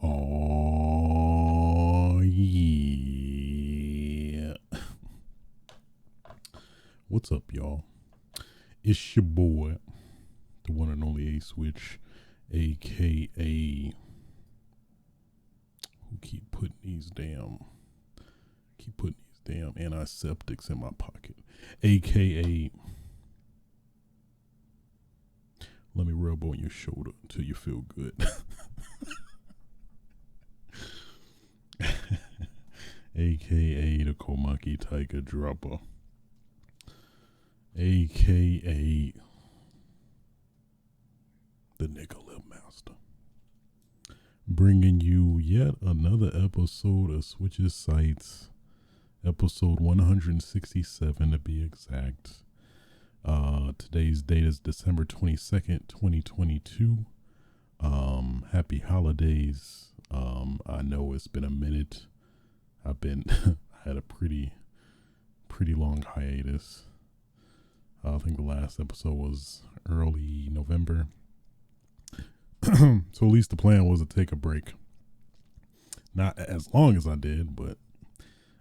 Oh, yeah. What's up, y'all? It's your boy, the one and only A-Switch, a.k.a. who keep putting these damn antiseptics in my pocket, a.k.a. let me rub on your shoulder until you feel good. A.K.A. the Komaki Tiger Dropper. A.K.A. the Nigga Lip Master. Bringing you yet another episode of Switch's Sights. Episode 167 to be exact. Today's date is December 22nd, 2022. Happy holidays. I know it's been a minute. I had a pretty long hiatus. I think the last episode was early November. So at least the plan was to take a break. Not as long as I did, but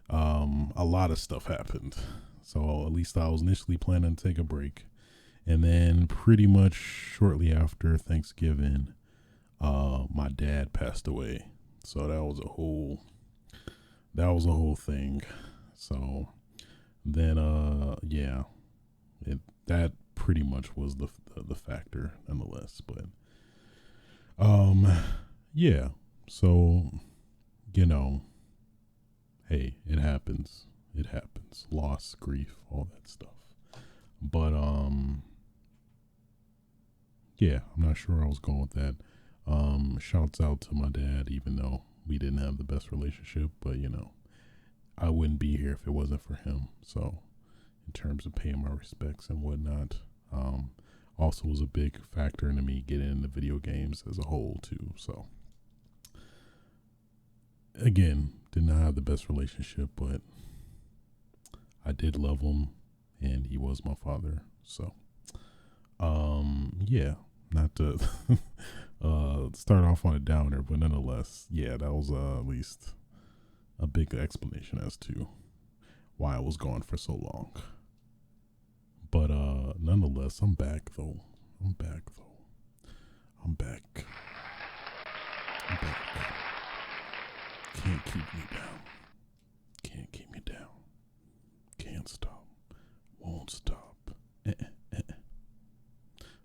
a lot of stuff happened. So at least I was initially planning to take a break. And then pretty much shortly after Thanksgiving, my dad passed away. So that was a whole thing. So then, that pretty much was the factor nonetheless. But, yeah. So, hey, it happens. Loss, grief, all that stuff. But, yeah, I'm not sure where I was going with that. Shouts out to my dad, even though we didn't have the best relationship, but I wouldn't be here if it wasn't for him. So in terms of paying my respects and whatnot, also was a big factor into me getting into video games as a whole too. So again, did not have the best relationship, but I did love him and he was my father. So, yeah, not to start off on a downer, but nonetheless, yeah, that was at least a big explanation as to why I was gone for so long. But nonetheless, I'm back though. I'm back. Can't keep me down. Can't stop. Won't stop.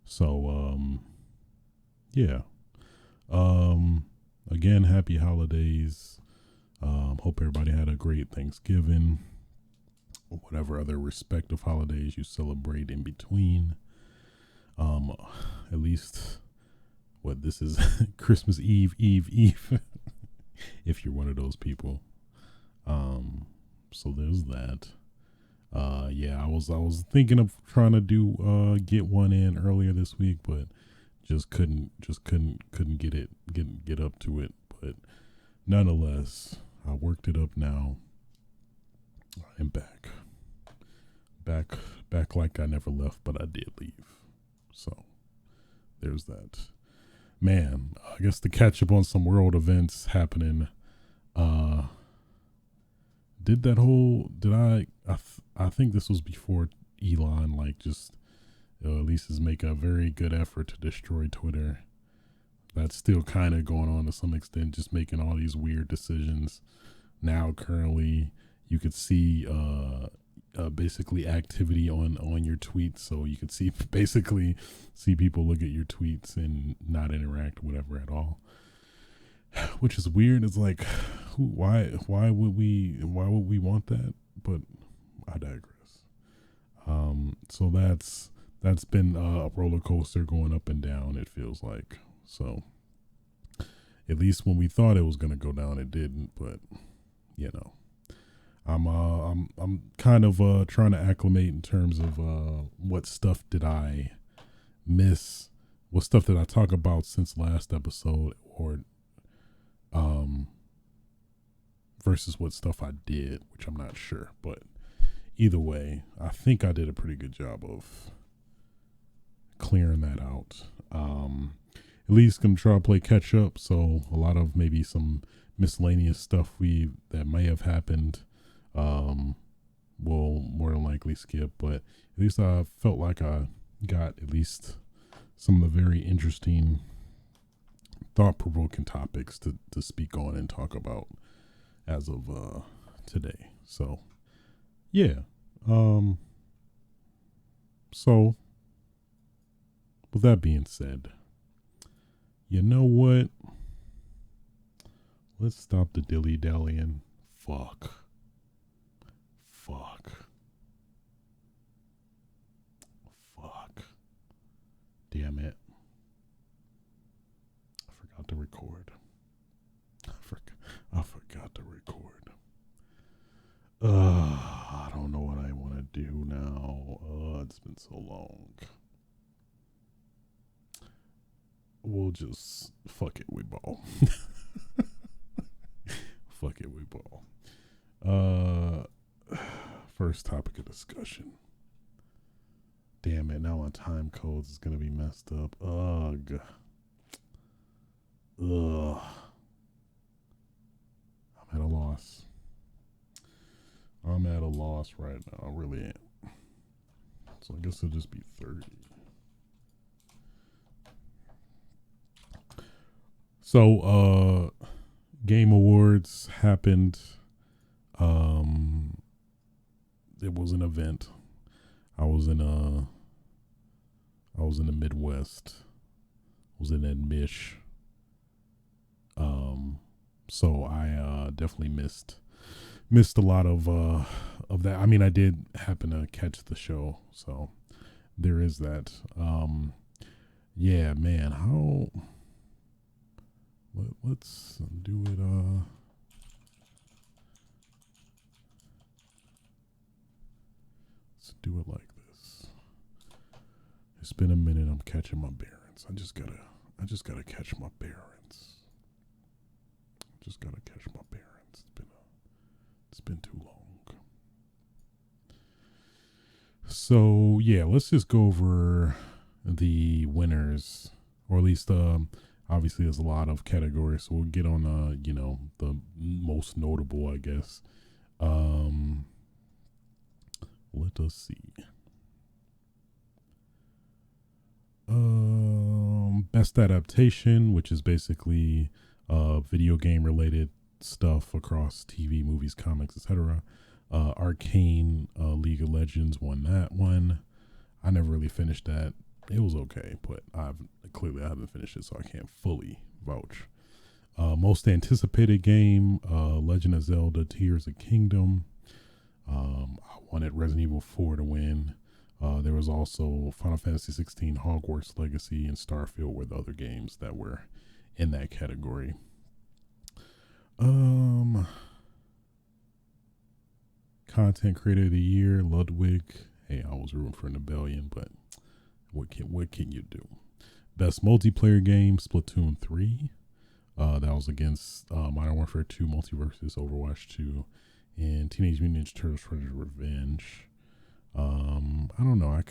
So, yeah. Again, happy holidays. Hope everybody had a great Thanksgiving. Whatever other respective holidays you celebrate in between. At least, this is Christmas Eve. If you're one of those people. So there's that. Yeah, I was thinking of trying to get one in earlier this week, but just couldn't get up to it. But nonetheless, I worked it up now. I'm back like I never left, but I did leave. So there's that. Man, I guess to catch up on some world events happening. I think this was before Elon, at least is making a very good effort to destroy Twitter. That's still kind of going on to some extent, just making all these weird decisions. Now, currently, you could see basically activity on your tweets, so you could see people look at your tweets and not interact whatever at all. Which is weird. It's like, why would we want that? But I digress. So that's been a roller coaster going up and down. It feels like. So at least when we thought it was going to go down, it didn't. But I'm kind of trying to acclimate in terms of what stuff did I miss, what stuff did I talk about since last episode, or versus what stuff I did, which I'm not sure. But either way, I think I did a pretty good job of clearing that out. At least gonna try to play catch up. So a lot of maybe some miscellaneous stuff that may have happened, will more than likely skip. But at least I felt like I got at least some of the very interesting, thought-provoking topics to speak on and talk about as of today. So yeah. So with that being said, you know what? Let's stop the dilly-dallying. Fuck. Damn it. I forgot to record. I forgot to record. I don't know what I want to do now. It's been so long. We'll just fuck it, we ball. Fuck it, we ball. First topic of discussion. Damn it, now my time codes is gonna be messed up. Ugh. I'm at a loss. I'm at a loss right now. I really am. So I guess it'll just be 30. So, Game Awards happened. It was an event. I was in the Midwest. I was in Admish. So I definitely missed a lot of that. I mean, I did happen to catch the show, so there is that. Yeah, man. Let's do it. Let's do it like this. It's been a minute. I'm catching my bearings. I just gotta catch my bearings. It's been too long. So yeah, let's just go over the winners, or at least obviously there's a lot of categories, so we'll get on the most notable, I guess. Let us see. Best adaptation, which is basically video game related stuff across TV, movies, comics, etc. Arcane, League of Legends won that one. I never really finished that. It was okay, but I haven't finished it, so I can't fully vouch. Most anticipated game, Legend of Zelda: Tears of Kingdom. I wanted Resident Evil 4 to win. There was also Final Fantasy 16, Hogwarts Legacy, and Starfield were the other games that were in that category. Content Creator of the Year, Ludwig. Hey, I was rooting for Rebellion, but what can you do? Best multiplayer game, Splatoon 3. That was against Modern Warfare 2, Multiversus, Overwatch 2, and Teenage Mutant Ninja Turtles: Shredder's Revenge. I don't know. I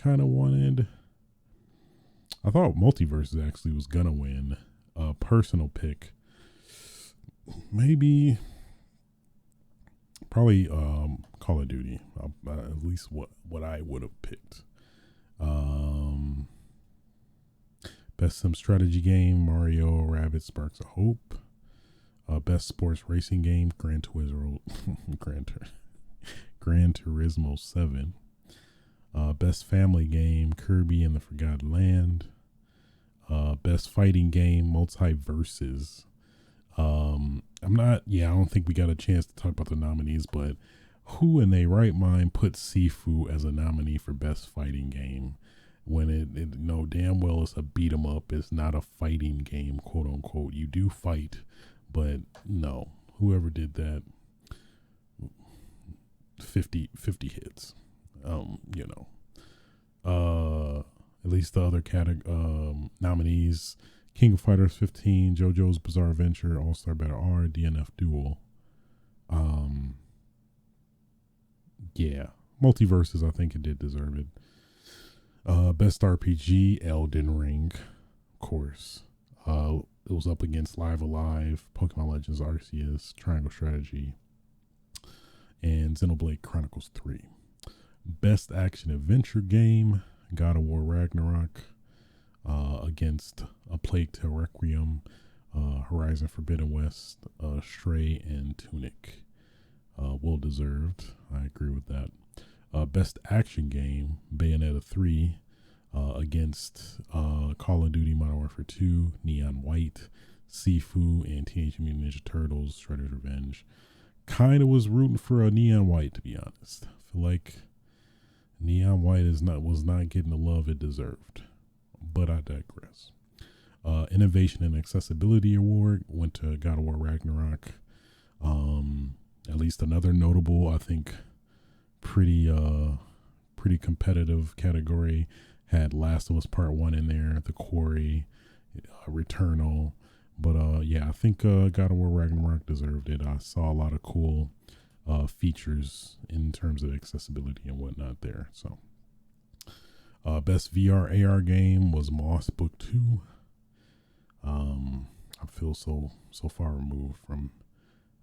thought Multiversus actually was gonna win. Personal pick, probably Call of Duty. At least what I would have picked. Best sim strategy game, Mario Rabbids Sparks of Hope. Best sports racing game, Gran Turismo 7. Best family game, Kirby and the Forgotten Land. Best fighting game, Multiverses. I don't think we got a chance to talk about the nominees, but who in their right mind put Sifu as a nominee for best fighting game when it know damn well it's a beat 'em up? It's not a fighting game, quote unquote. You do fight, but no, whoever did that, 50 hits. At least the other nominees: King of Fighters 15, JoJo's Bizarre Adventure, All-Star Battle R, DNF Duel. Yeah, multiverses, I think it did deserve it. Best RPG, Elden Ring, of course. It was up against Live Alive, Pokemon Legends Arceus, Triangle Strategy, and Xenoblade Chronicles 3. Best Action Adventure Game, God of War Ragnarok, against A Plague Tale Requiem, Horizon Forbidden West, Stray, and Tunic. Well deserved. I agree with that. Best Action Game, Bayonetta 3, against Call of Duty Modern Warfare 2, Neon White, Sifu, and Teenage Mutant Ninja Turtles, Shredder's Revenge. Kind of was rooting for a Neon White, to be honest. I feel like Neon White was not getting the love it deserved. But I digress. Innovation and Accessibility Award went to God of War Ragnarok. At least another notable, I think, pretty competitive category had Last of Us Part 1 in there, The Quarry, Returnal. But yeah, I think God of War Ragnarok deserved it. I saw a lot of cool features in terms of accessibility and whatnot there. So best VR AR game was Moss Book 2. I feel so far removed from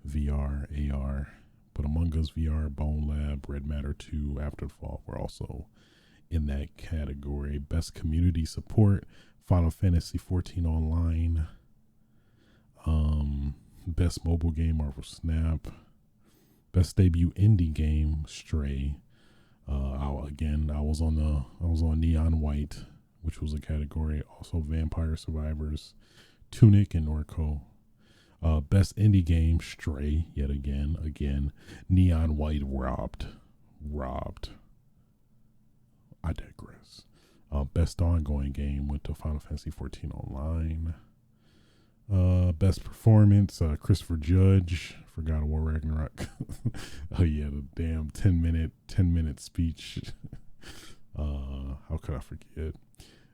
VR, AR, but Among Us VR, Bone Lab, Red Matter 2, After the Fall were also in that category. Best community support, Final Fantasy 14 Online. Best mobile game, Marvel Snap. Best debut indie game, Stray. I was on Neon White, which was a category. Also Vampire Survivors, Tunic, and Norco. Best indie game, Stray, yet again. Neon White robbed. I digress. Best ongoing game went to Final Fantasy 14 Online. Best performance, Christopher Judge for God of War Ragnarok. Oh yeah, the damn 10 minute speech. How could I forget?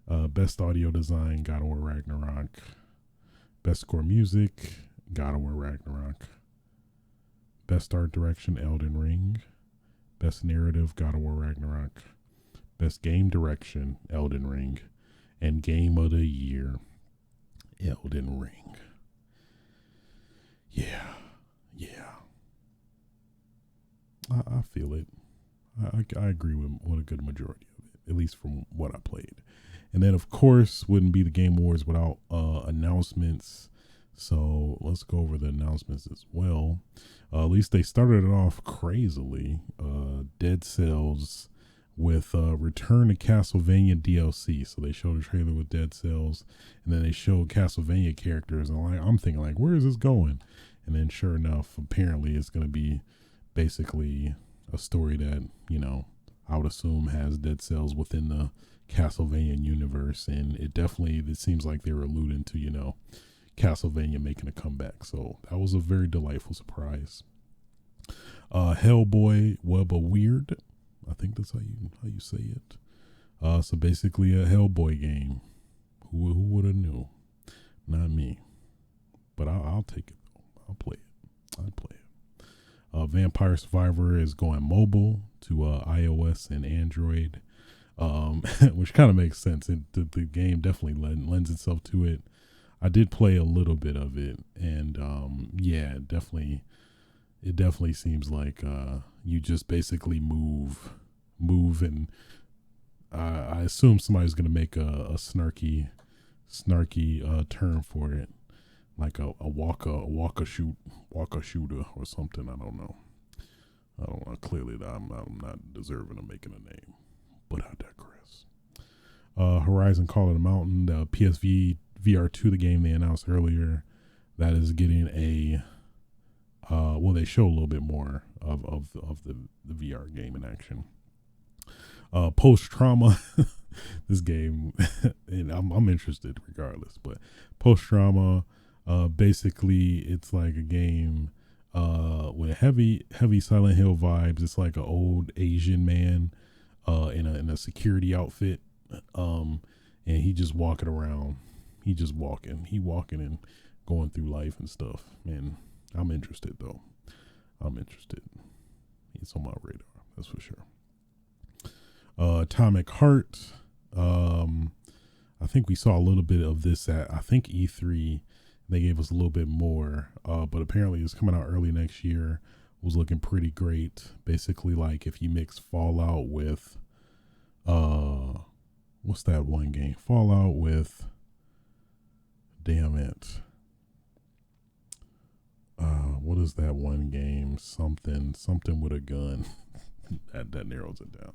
Best audio design, God of War Ragnarok. Best score music, God of War Ragnarok. Best art direction, Elden Ring. Best narrative, God of War Ragnarok. Best game direction, Elden Ring. And game of the year, Elden Ring. Yeah. I feel it. I agree with what a good majority of it, at least from what I played. And then, of course, wouldn't be the Game Awards without announcements. So let's go over the announcements as well. At least they started it off crazily. Dead Cells with Return to Castlevania DLC. So they showed a trailer with Dead Cells, and then they showed Castlevania characters. And I'm thinking, like, where is this going? And then sure enough, apparently it's going to be basically a story that, I would assume has Dead Cells within the Castlevania universe. And it seems like they were alluding to, Castlevania making a comeback. So that was a very delightful surprise. Hellboy Web of Weird. I think that's how you say it. So basically a Hellboy game. Who would have knew? Not me. But I'll take it. I'll play it. Vampire Survivor is going mobile to iOS and Android, which kind of makes sense. The game definitely lends itself to it. I did play a little bit of it, and yeah, it definitely seems like you just basically move, and I assume somebody's gonna make a snarky term for it, like a walker shooter or something. I don't know. Clearly, I'm not deserving of making a name, but I digress. Horizon Call of the Mountain, the PSV VR2, the game they announced earlier, that is getting a they show a little bit more of the VR game in action. Post Trauma, this game, and I'm interested regardless. But Post Trauma, basically, it's like a game with heavy Silent Hill vibes. It's like an old Asian man in a security outfit, and he just walking around. He walking and going through life and stuff. Man, I'm interested though. It's on my radar, that's for sure. Atomic Heart. I think we saw a little bit of this at, I think, E3. They gave us a little bit more, but apparently it's coming out early next year. Was looking pretty great. Basically, like if you mix Fallout with, what's that one game? Fallout with, damn it. What is that one game? Something with a gun. that narrows it down.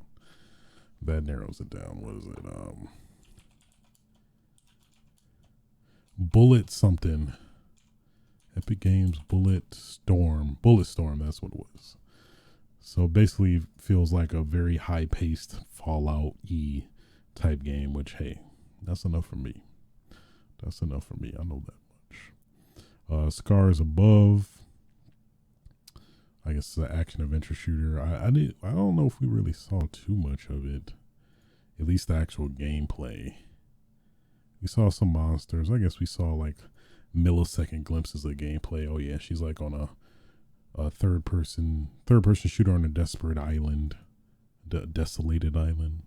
That narrows it down. What is it? Bullet something. Epic Games Bulletstorm. Bulletstorm, that's what it was. So basically feels like a very high-paced Fallout-y type game, which, hey, that's enough for me. That's enough for me. I know that much. Scars Above. I guess it's an action-adventure shooter. I don't know if we really saw too much of it. At least the actual gameplay. We saw some monsters. I guess we saw like millisecond glimpses of gameplay. Oh yeah, she's like on a third person shooter on a desperate island, desolated island.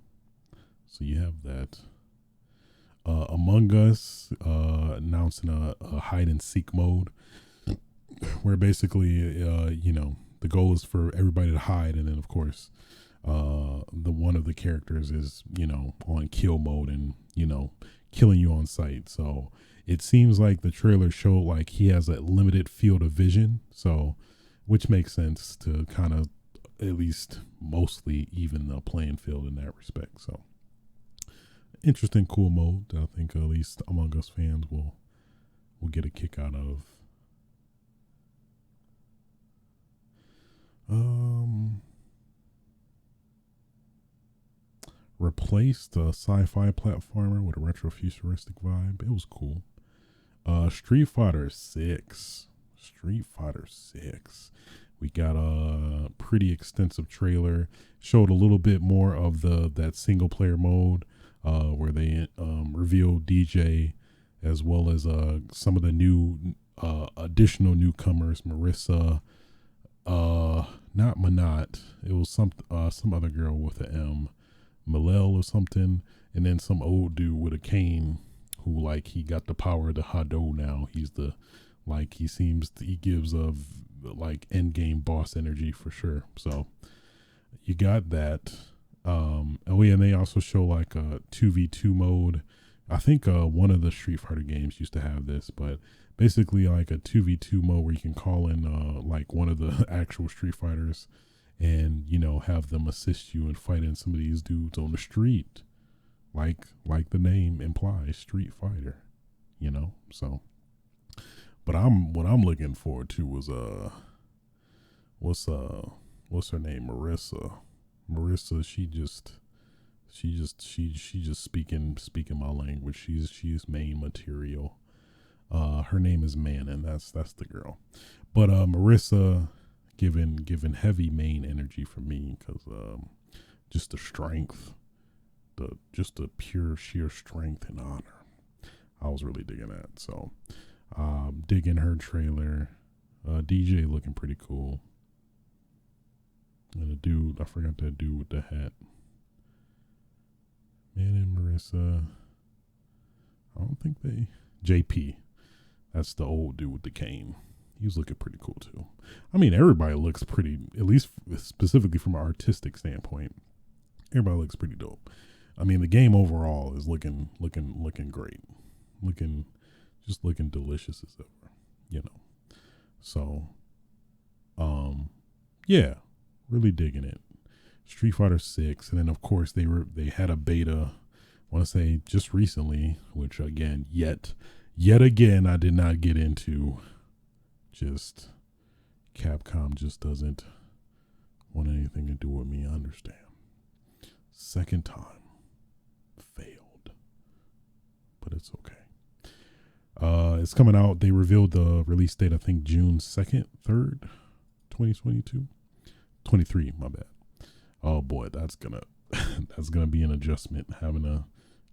So you have that. Among Us announcing a hide and seek mode, where basically the goal is for everybody to hide, and then of course the one of the characters is on kill mode and killing you on sight. So it seems like the trailer showed like he has a limited field of vision, so which makes sense to kind of at least mostly even the playing field in that respect. So interesting, cool mode that I think at least Among Us fans will get a kick out of. Replaced a sci-fi platformer with a retro-futuristic vibe. It was cool. Street Fighter 6. We got a pretty extensive trailer. Showed a little bit more of that single player mode, where they revealed DJ, as well as some of the new additional newcomers. Marissa, not Manat. It was some other girl with an M. Malel or something, and then some old dude with a cane who like he got the power of the Hado now. He's the he gives like end game boss energy for sure. So you got that. Oh yeah, and they also show like a 2v2 mode. I think one of the Street Fighter games used to have this, but basically like a 2v2 mode where you can call in like one of the actual Street Fighters and have them assist you in fighting some of these dudes on the street, like the name implies, Street Fighter, so. But what I'm looking forward to was what's her name, Marissa. She just speaking my language. She's main material. Her name is Manon. That's the girl. But Marissa given heavy main energy for me, because just the strength, the pure sheer strength and honor. I was really digging that. So digging her trailer. DJ looking pretty cool. And the dude, I forgot that dude with the hat. Manon, Marissa. I don't think JP. That's the old dude with the cane. He was looking pretty cool too. I mean, everybody looks pretty, at least specifically from an artistic standpoint. Everybody looks pretty dope. I mean, the game overall is looking great. Looking delicious as ever, So, yeah, really digging it. Street Fighter 6, and then of course they had a beta, I want to say just recently, which again, yet again, I did not get into. Just Capcom just doesn't want anything to do with me. I understand. Second time failed, but it's okay. It's coming out. They revealed the release date, I think June 2nd, 3rd, 2022. 23, my bad. Oh boy, that's gonna be an adjustment, having to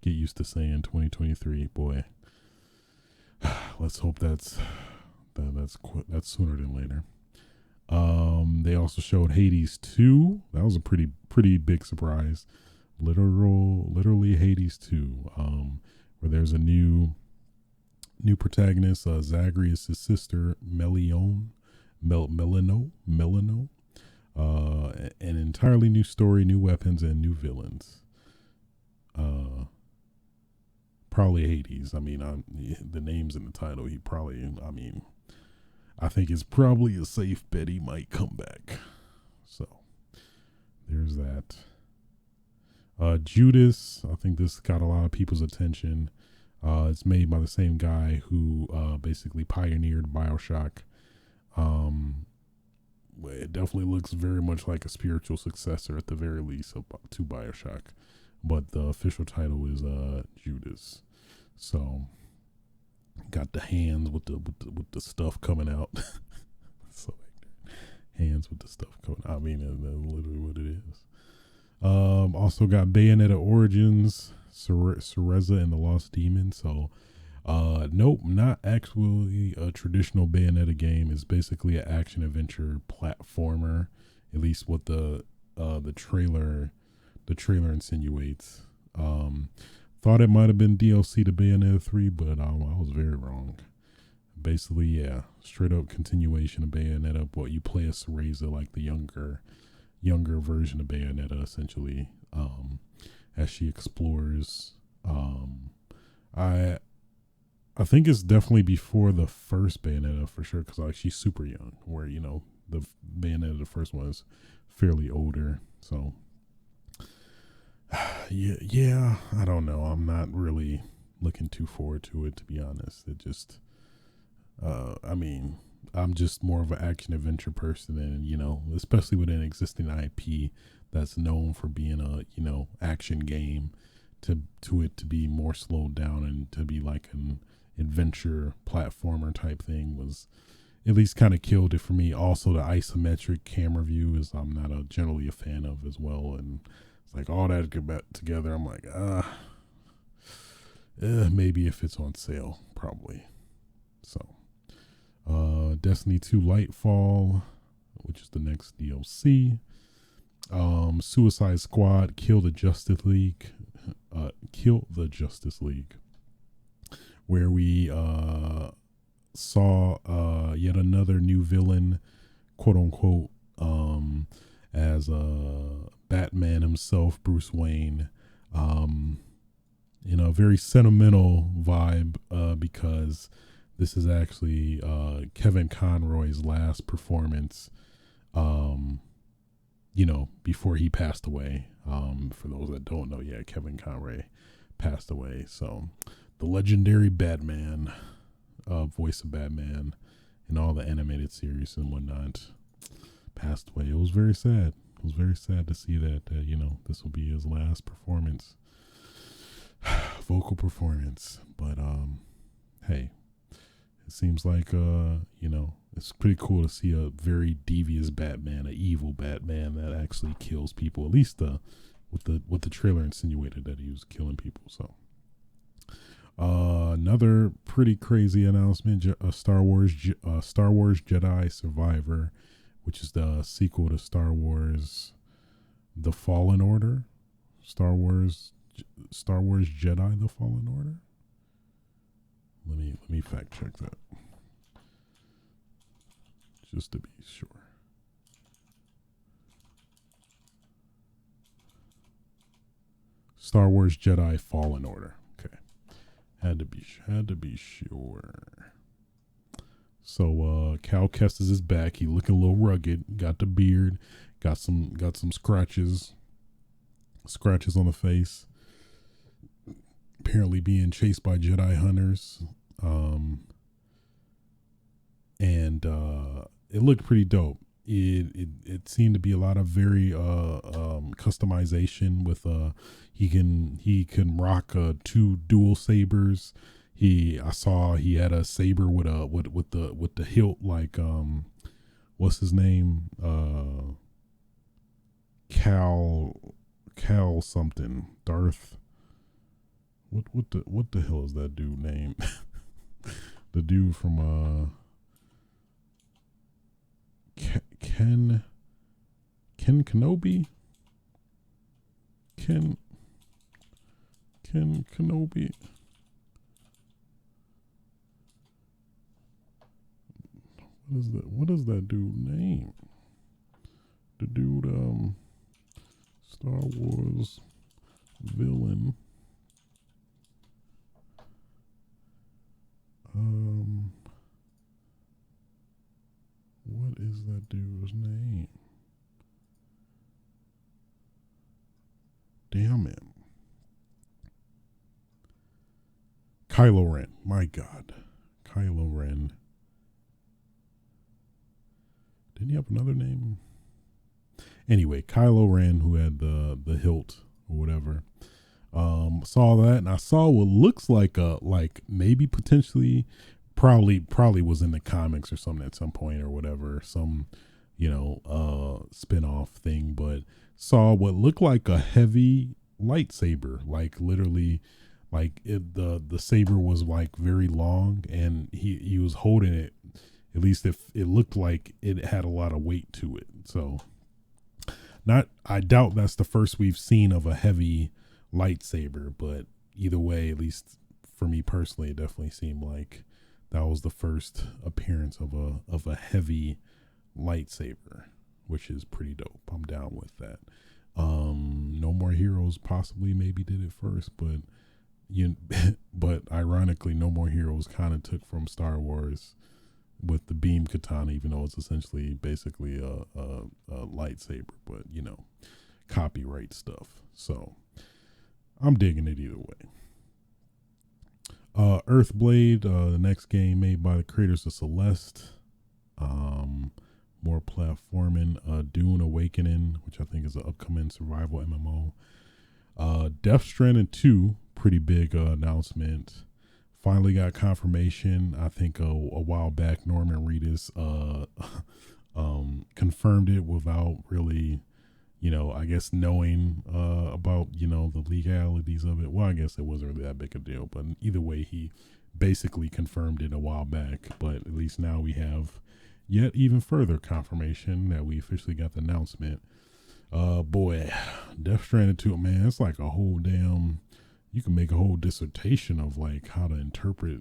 get used to saying 2023. Boy, let's hope that's sooner than later. They also showed Hades 2. That was a pretty big surprise. literally Hades 2, where there's a new protagonist. Zagreus' sister Melano, an entirely new story, new weapons, and new villains. Probably Hades. I mean, the name's in the title. He probably, I mean, I think it's probably a safe bet he might come back. So there's that. Judas, I think this got a lot of people's attention. It's made by the same guy who basically pioneered BioShock. It definitely looks very much like a spiritual successor at the very least to BioShock. But the official title is Judas. So got the hands with the stuff coming out. So hands with the stuff coming out. I mean, that's literally what it is. Also got Bayonetta Origins, Cereza and the Lost Demon. So nope, not actually a traditional Bayonetta game. It's basically an action adventure platformer, at least what the trailer insinuates. Thought it might have been DLC to Bayonetta 3, but I was very wrong. Basically, yeah, straight up continuation of Bayonetta, but you play as Cereza, like the younger version of Bayonetta, essentially, as she explores. I think it's definitely before the first Bayonetta for sure, because like she's super young, where the Bayonetta, the first one, is fairly older. So yeah, I don't know. I'm not really looking too forward to it, to be honest. It just, I mean, I'm just more of an action adventure person, and especially with an existing IP that's known for being a action game, to it to be more slowed down and to be like an adventure platformer type thing was at least kind of killed it for me. Also, the isometric camera view is I'm not generally a fan of as well, and it's like all that together. I'm like, maybe if it's on sale, probably. So. Destiny 2 Lightfall, which is the next DLC. Suicide Squad, Kill the Justice League, where we saw yet another new villain, quote unquote, as Batman himself, Bruce Wayne. A very sentimental vibe, because this is actually Kevin Conroy's last performance, before he passed away. For those that don't know, yeah, Kevin Conroy passed away. So the legendary Batman, voice of Batman in all the animated series and whatnot, passed away. It was very sad. It was very sad to see that, this will be his last performance, vocal performance. But hey, it seems like it's pretty cool to see a very devious Batman, an evil Batman that actually kills people. At least what the trailer insinuated, that he was killing people. So another pretty crazy announcement: Star Wars Jedi Survivor, which is the sequel to Star Wars: The Fallen Order. Star Wars Jedi: The Fallen Order. Let me fact check that, just to be sure. Star Wars Jedi Fallen Order. Okay, had to be sure. So Cal Kestis is back. He looking a little rugged. Got the beard. Got some scratches on the face. Apparently being chased by Jedi hunters. And it looked pretty dope. It seemed to be a lot of very customization with he can rock 2 dual sabers. I saw he had a saber with the hilt, like what's his name, Cal something, Darth. What the hell is that dude name? The dude from Ken Kenobi? Can Kenobi? What is that dude name? The dude, Star Wars villain. What is that dude's name? Damn it. Kylo Ren. My God. Kylo Ren. Didn't he have another name? Anyway, Kylo Ren, who had the hilt or whatever. Saw that, and I saw what looks like maybe potentially probably was in the comics or something at some point or whatever, some spin-off thing, but saw what looked like a heavy lightsaber, like literally, like the saber was like very long, and he was holding it. At least if it looked like it had a lot of weight to it. So I doubt that's the first we've seen of a heavy lightsaber, but either way, at least for me personally, it definitely seemed like that was the first appearance of a heavy lightsaber, which is pretty dope. I'm down with that. No More Heroes possibly maybe did it first, but but ironically, No More Heroes kind of took from Star Wars with the beam katana, even though it's essentially basically a lightsaber, but copyright stuff. So I'm digging it either way. Earthblade, the next game made by the creators of Celeste. More platforming. Dune Awakening, which I think is an upcoming survival MMO. Death Stranding 2, pretty big announcement. Finally got confirmation. I think a while back Norman Reedus confirmed it without really, I guess knowing about, the legalities of it. Well, I guess it wasn't really that big a deal, but either way, he basically confirmed it a while back. But at least now we have yet even further confirmation that we officially got the announcement. Boy, Death Stranding 2, man, it's like a whole damn... You can make a whole dissertation of like how to interpret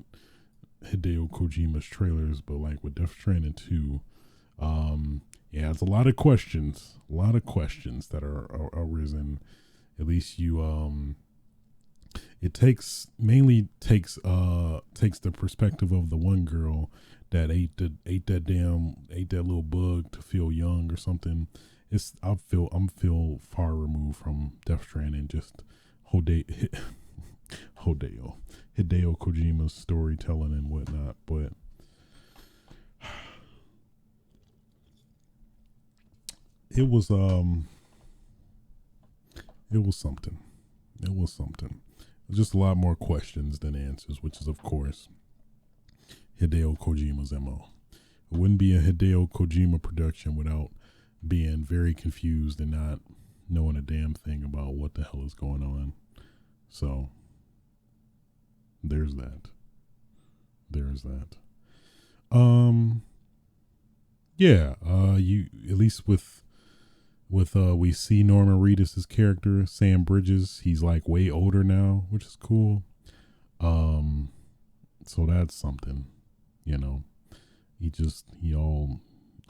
Hideo Kojima's trailers, but like with Death Stranding 2, yeah, it's a lot of questions that are arisen. At least it mainly takes the perspective of the one girl that ate that little bug to feel young or something. I'm feel far removed from Death Stranding, just Hideo Kojima's storytelling and whatnot, but it was something. It was something. Just a lot more questions than answers, which is of course Hideo Kojima's MO. It wouldn't be a Hideo Kojima production without being very confused and not knowing a damn thing about what the hell is going on. So there's that. Yeah, you at least with we see Norman Reedus' character, Sam Bridges, he's like way older now, which is cool. So that's something, he all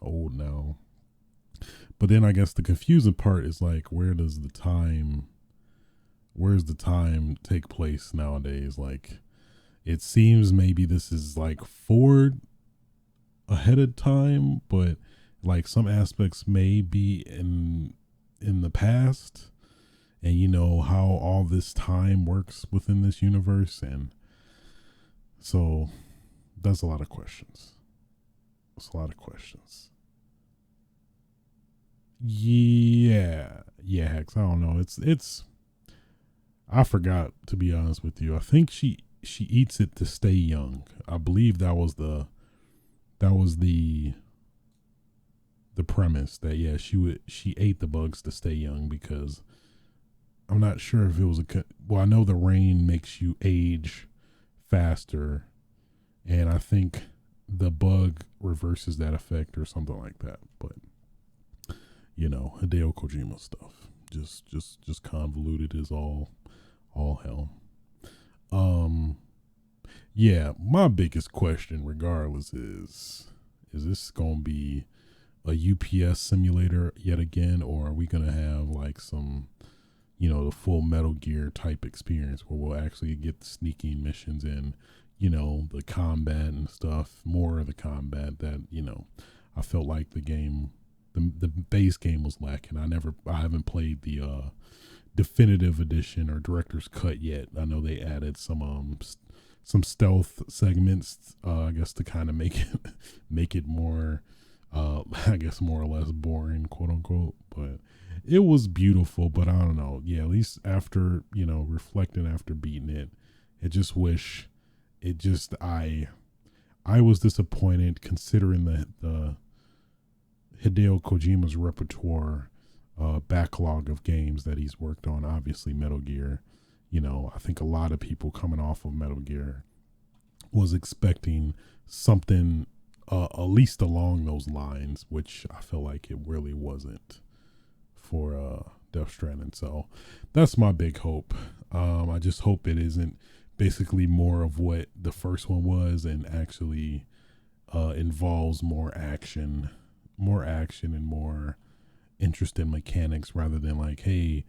old now. But then I guess the confusing part is like, where's the time take place nowadays? Like, it seems maybe this is like forward ahead of time, but like some aspects may be in the past, and how all this time works within this universe, and so that's a lot of questions. Yeah, Hex, I don't know. It's I forgot, to be honest with you. I think she eats it to stay young. I believe that was the premise, that she ate the bugs to stay young, because I'm not sure if it was I know the rain makes you age faster, and I think the bug reverses that effect or something like that. But Hideo Kojima stuff just convoluted as all hell. Um, yeah, my biggest question, regardless, is this gonna be a UPS simulator yet again, or are we gonna have like some, the full Metal Gear type experience where we'll actually get the sneaking missions in, the combat and stuff, more of the combat that, I felt like the base game was lacking. I haven't played the definitive edition or director's cut yet. I know they added some stealth segments, I guess, to kind of make it more, I guess, more or less boring, quote unquote. But it was beautiful. But I don't know. Yeah, at least after reflecting after beating it, I was disappointed considering the Hideo Kojima's repertoire, backlog of games that he's worked on. Obviously, Metal Gear. I think a lot of people coming off of Metal Gear was expecting something at least along those lines, which I feel like it really wasn't for Death Stranding. So that's my big hope. I just hope it isn't basically more of what the first one was and actually involves more action and more interesting mechanics rather than like, hey,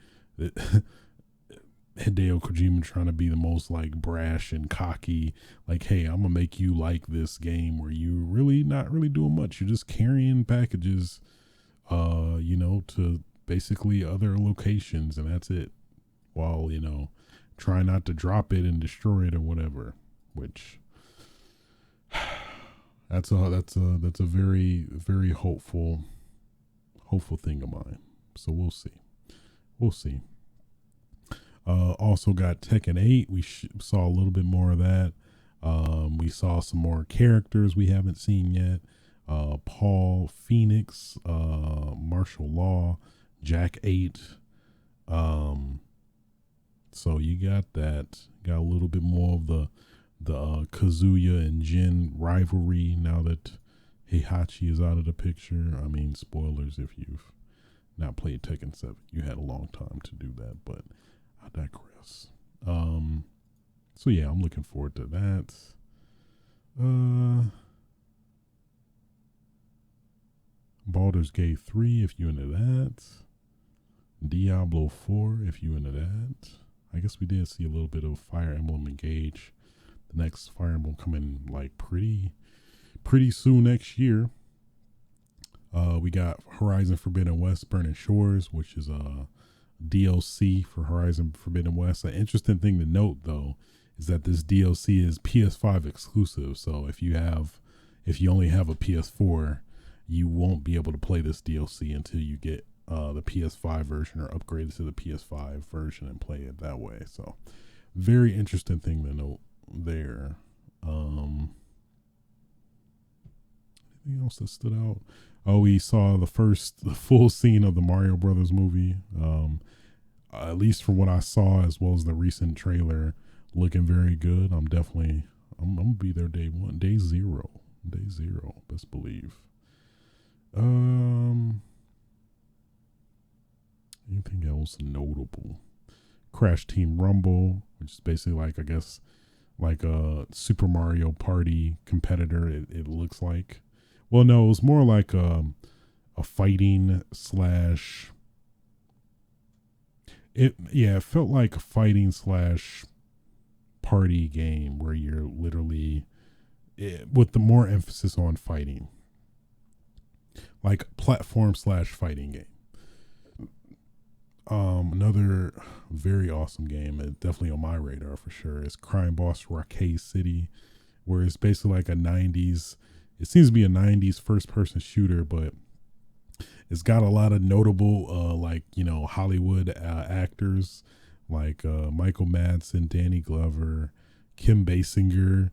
Hideo Kojima trying to be the most like brash and cocky, like, hey, I'm gonna make you like this game where you really not really doing much. You're just carrying packages, to basically other locations, and that's it. While try not to drop it and destroy it or whatever. Which that's a very, very hopeful thing of mine. So we'll see. Also got Tekken 8. We saw a little bit more of that. We saw some more characters we haven't seen yet. Paul Phoenix, Martial Law, Jack 8. So you got that. Got a little bit more of the Kazuya and Jin rivalry now that Heihachi is out of the picture. I mean, spoilers if you've not played Tekken 7. You had a long time to do that, but I digress. So yeah, I'm looking forward to that. Baldur's Gate 3, if you into that. Diablo 4, if you into that. I guess we did see a little bit of Fire Emblem Engage. The next Fire Emblem coming like pretty soon next year. We got Horizon Forbidden West Burning Shores, which is a DLC for Horizon Forbidden West. An interesting thing to note, though, is that this DLC is PS5 exclusive. So if you only have a PS4, you won't be able to play this DLC until you get the PS5 version or upgrade to the PS5 version and play it that way. So very interesting thing to note there. Anything else that stood out? Oh, we saw the full scene of the Mario Brothers movie. At least from what I saw, as well as the recent trailer, looking very good. I'm gonna be there day one, day zero, best believe. Anything else notable? Crash Team Rumble, which is basically like, I guess, like a Super Mario Party competitor. It looks like. Well, no, it was more like a fighting slash. It felt like a fighting slash party game where you're literally with the more emphasis on fighting, like platform slash fighting game. Another very awesome game, definitely on my radar for sure, is Crime Boss Arcade City, where it's basically like a 90s. It seems to be a 90s first person shooter, but it's got a lot of notable, Hollywood actors like Michael Madsen, Danny Glover, Kim Basinger,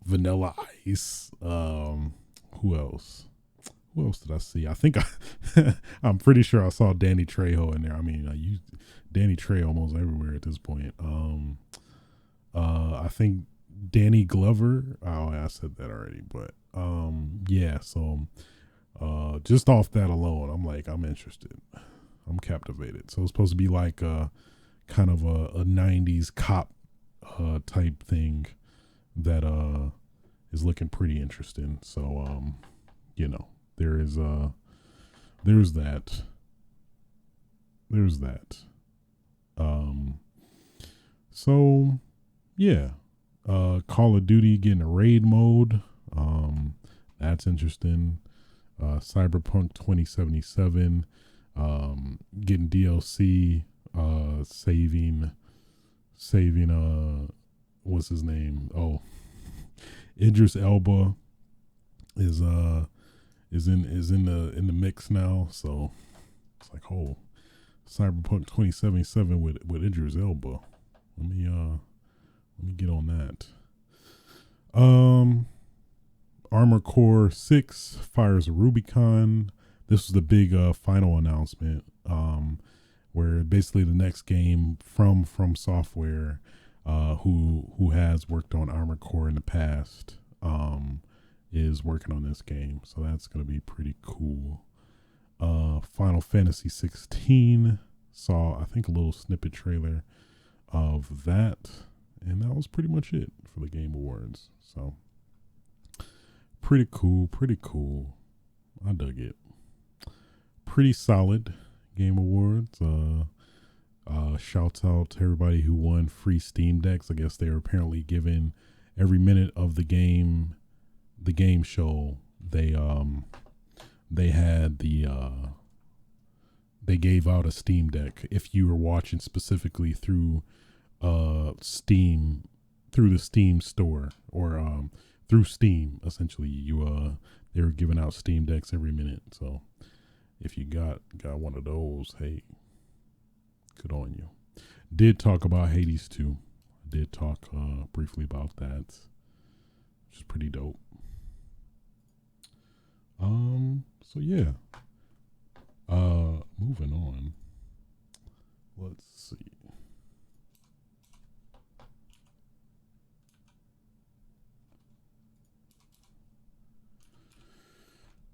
Vanilla Ice. Who else? Who else did I see? I think I'm pretty sure I saw Danny Trejo in there. I mean, I use Danny Trejo almost everywhere at this point. I think Danny Glover. Oh, I said that already, but yeah. So, just off that alone, I'm interested. I'm captivated. So it's supposed to be like kind of a 90s cop type thing that is looking pretty interesting. So you know, there's that. There's that. So yeah. Call of Duty getting a raid mode. That's interesting. Cyberpunk 2077 getting DLC, saving what's his name? Oh, Idris Elba is in the mix now, so it's like, oh, Cyberpunk 2077 with Idris Elba. Let me get on that. Armored Core 6 fires Rubicon. This was the big final announcement, where basically the next game from Software, who has worked on Armored Core in the past, is working on this game. So that's going to be pretty cool. Final Fantasy 16 saw, I think, a little snippet trailer of that, and that was pretty much it for the Game Awards. So pretty cool. I dug it. Pretty solid Game Awards. Shouts out to everybody who won free Steam Decks. I guess they were apparently given every minute of the game show. They had they gave out a Steam Deck if you were watching specifically through Steam, through the Steam store, or through Steam. Essentially, they were giving out Steam Decks every minute. So if you got one of those, hey, good on you. Did talk about Hades 2. Did talk briefly about that, which is pretty dope. So yeah. Moving on. Let's see.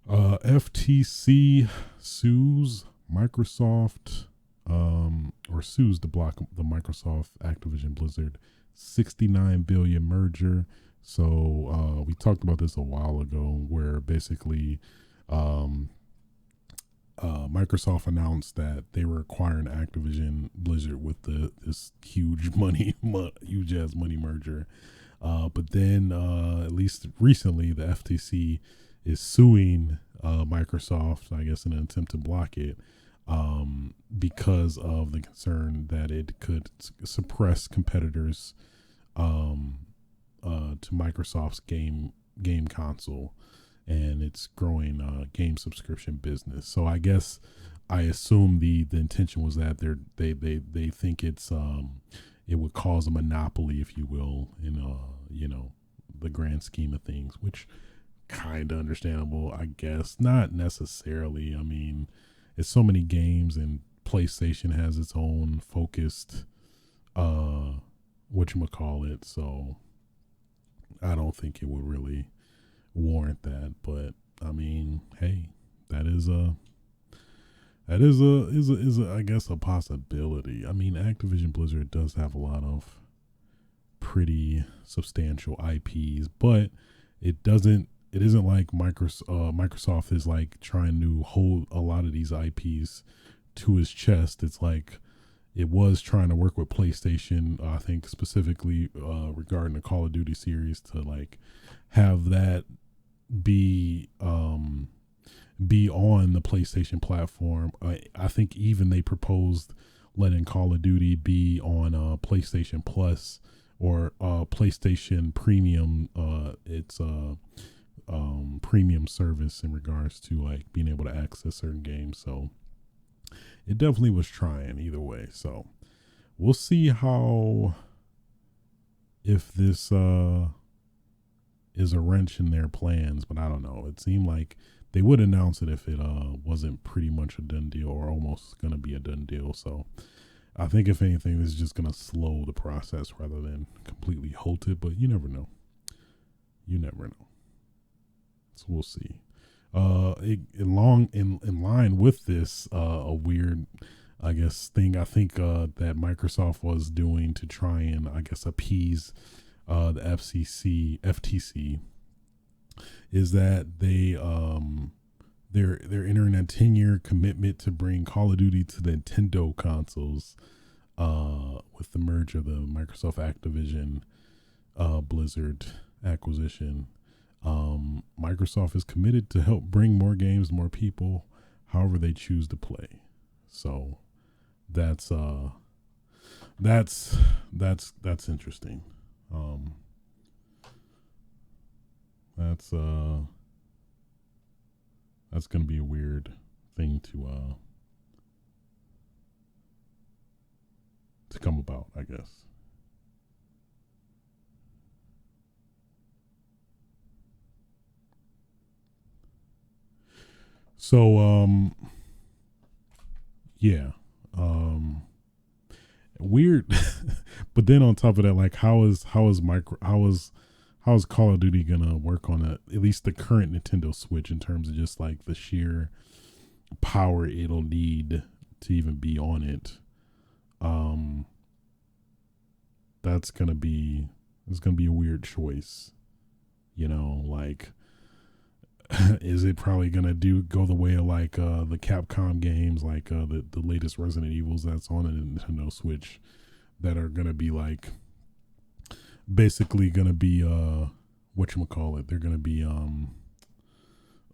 FTC sues Microsoft, or sues to block the Microsoft-Activision Blizzard $69 billion merger. So we talked about this a while ago, where basically Microsoft announced that they were acquiring Activision Blizzard with this huge ass money merger. But then at least recently, the FTC is suing Microsoft, I guess, in an attempt to block it, because of the concern that it could suppress competitors to Microsoft's game console and its growing game subscription business. So I assume the intention was that they think it would cause a monopoly, if you will, in the grand scheme of things, which kind of understandable, I guess. Not necessarily. I mean, it's so many games, and PlayStation has its own focused whatchamacallit, so I don't think it would really warrant that. But I mean, hey, that is I guess a possibility. I mean, Activision Blizzard does have a lot of pretty substantial IPs, but it isn't like Microsoft is like trying to hold a lot of these IPs to his chest. It's like it was trying to work with PlayStation, I think specifically regarding the Call of Duty series, to like have that be on the PlayStation platform. I think even they proposed letting Call of Duty be on PlayStation Plus or PlayStation Premium. It's premium service in regards to like being able to access certain games. So it definitely was trying either way. So we'll see if this is a wrench in their plans, but I don't know. It seemed like they would announce it if it wasn't pretty much a done deal, or almost going to be a done deal. So I think if anything, this is just going to slow the process rather than completely halt it, but you never know. So we'll see. In line with this, a weird I guess thing I think that Microsoft was doing to try and I guess appease the FTC is that they're entering a 10-year commitment to bring Call of Duty to the Nintendo consoles with the merger of the Microsoft-activision Blizzard acquisition. Microsoft is committed to help bring more games to more people, however they choose to play. So that's interesting. That's gonna be a weird thing to come about, I guess. So yeah. Weird. But then on top of that, like how is Call of Duty gonna work on at least the current Nintendo Switch in terms of just like the sheer power it'll need to even be on it? That's gonna be a weird choice. Like is it probably gonna go the way of like the Capcom games, like the latest Resident Evils that's on a Nintendo Switch that are gonna be like basically gonna be whatchamacallit, they're gonna be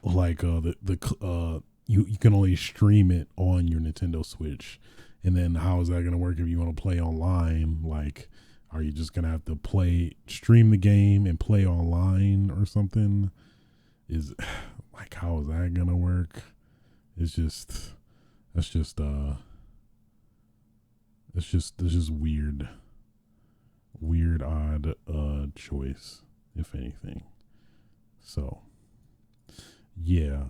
like you can only stream it on your Nintendo Switch, and then how is that gonna work if you want to play online? Like, are you just gonna have to stream the game and play online or something? Is like, how is that gonna work? It's just weird, odd choice, if anything. So yeah,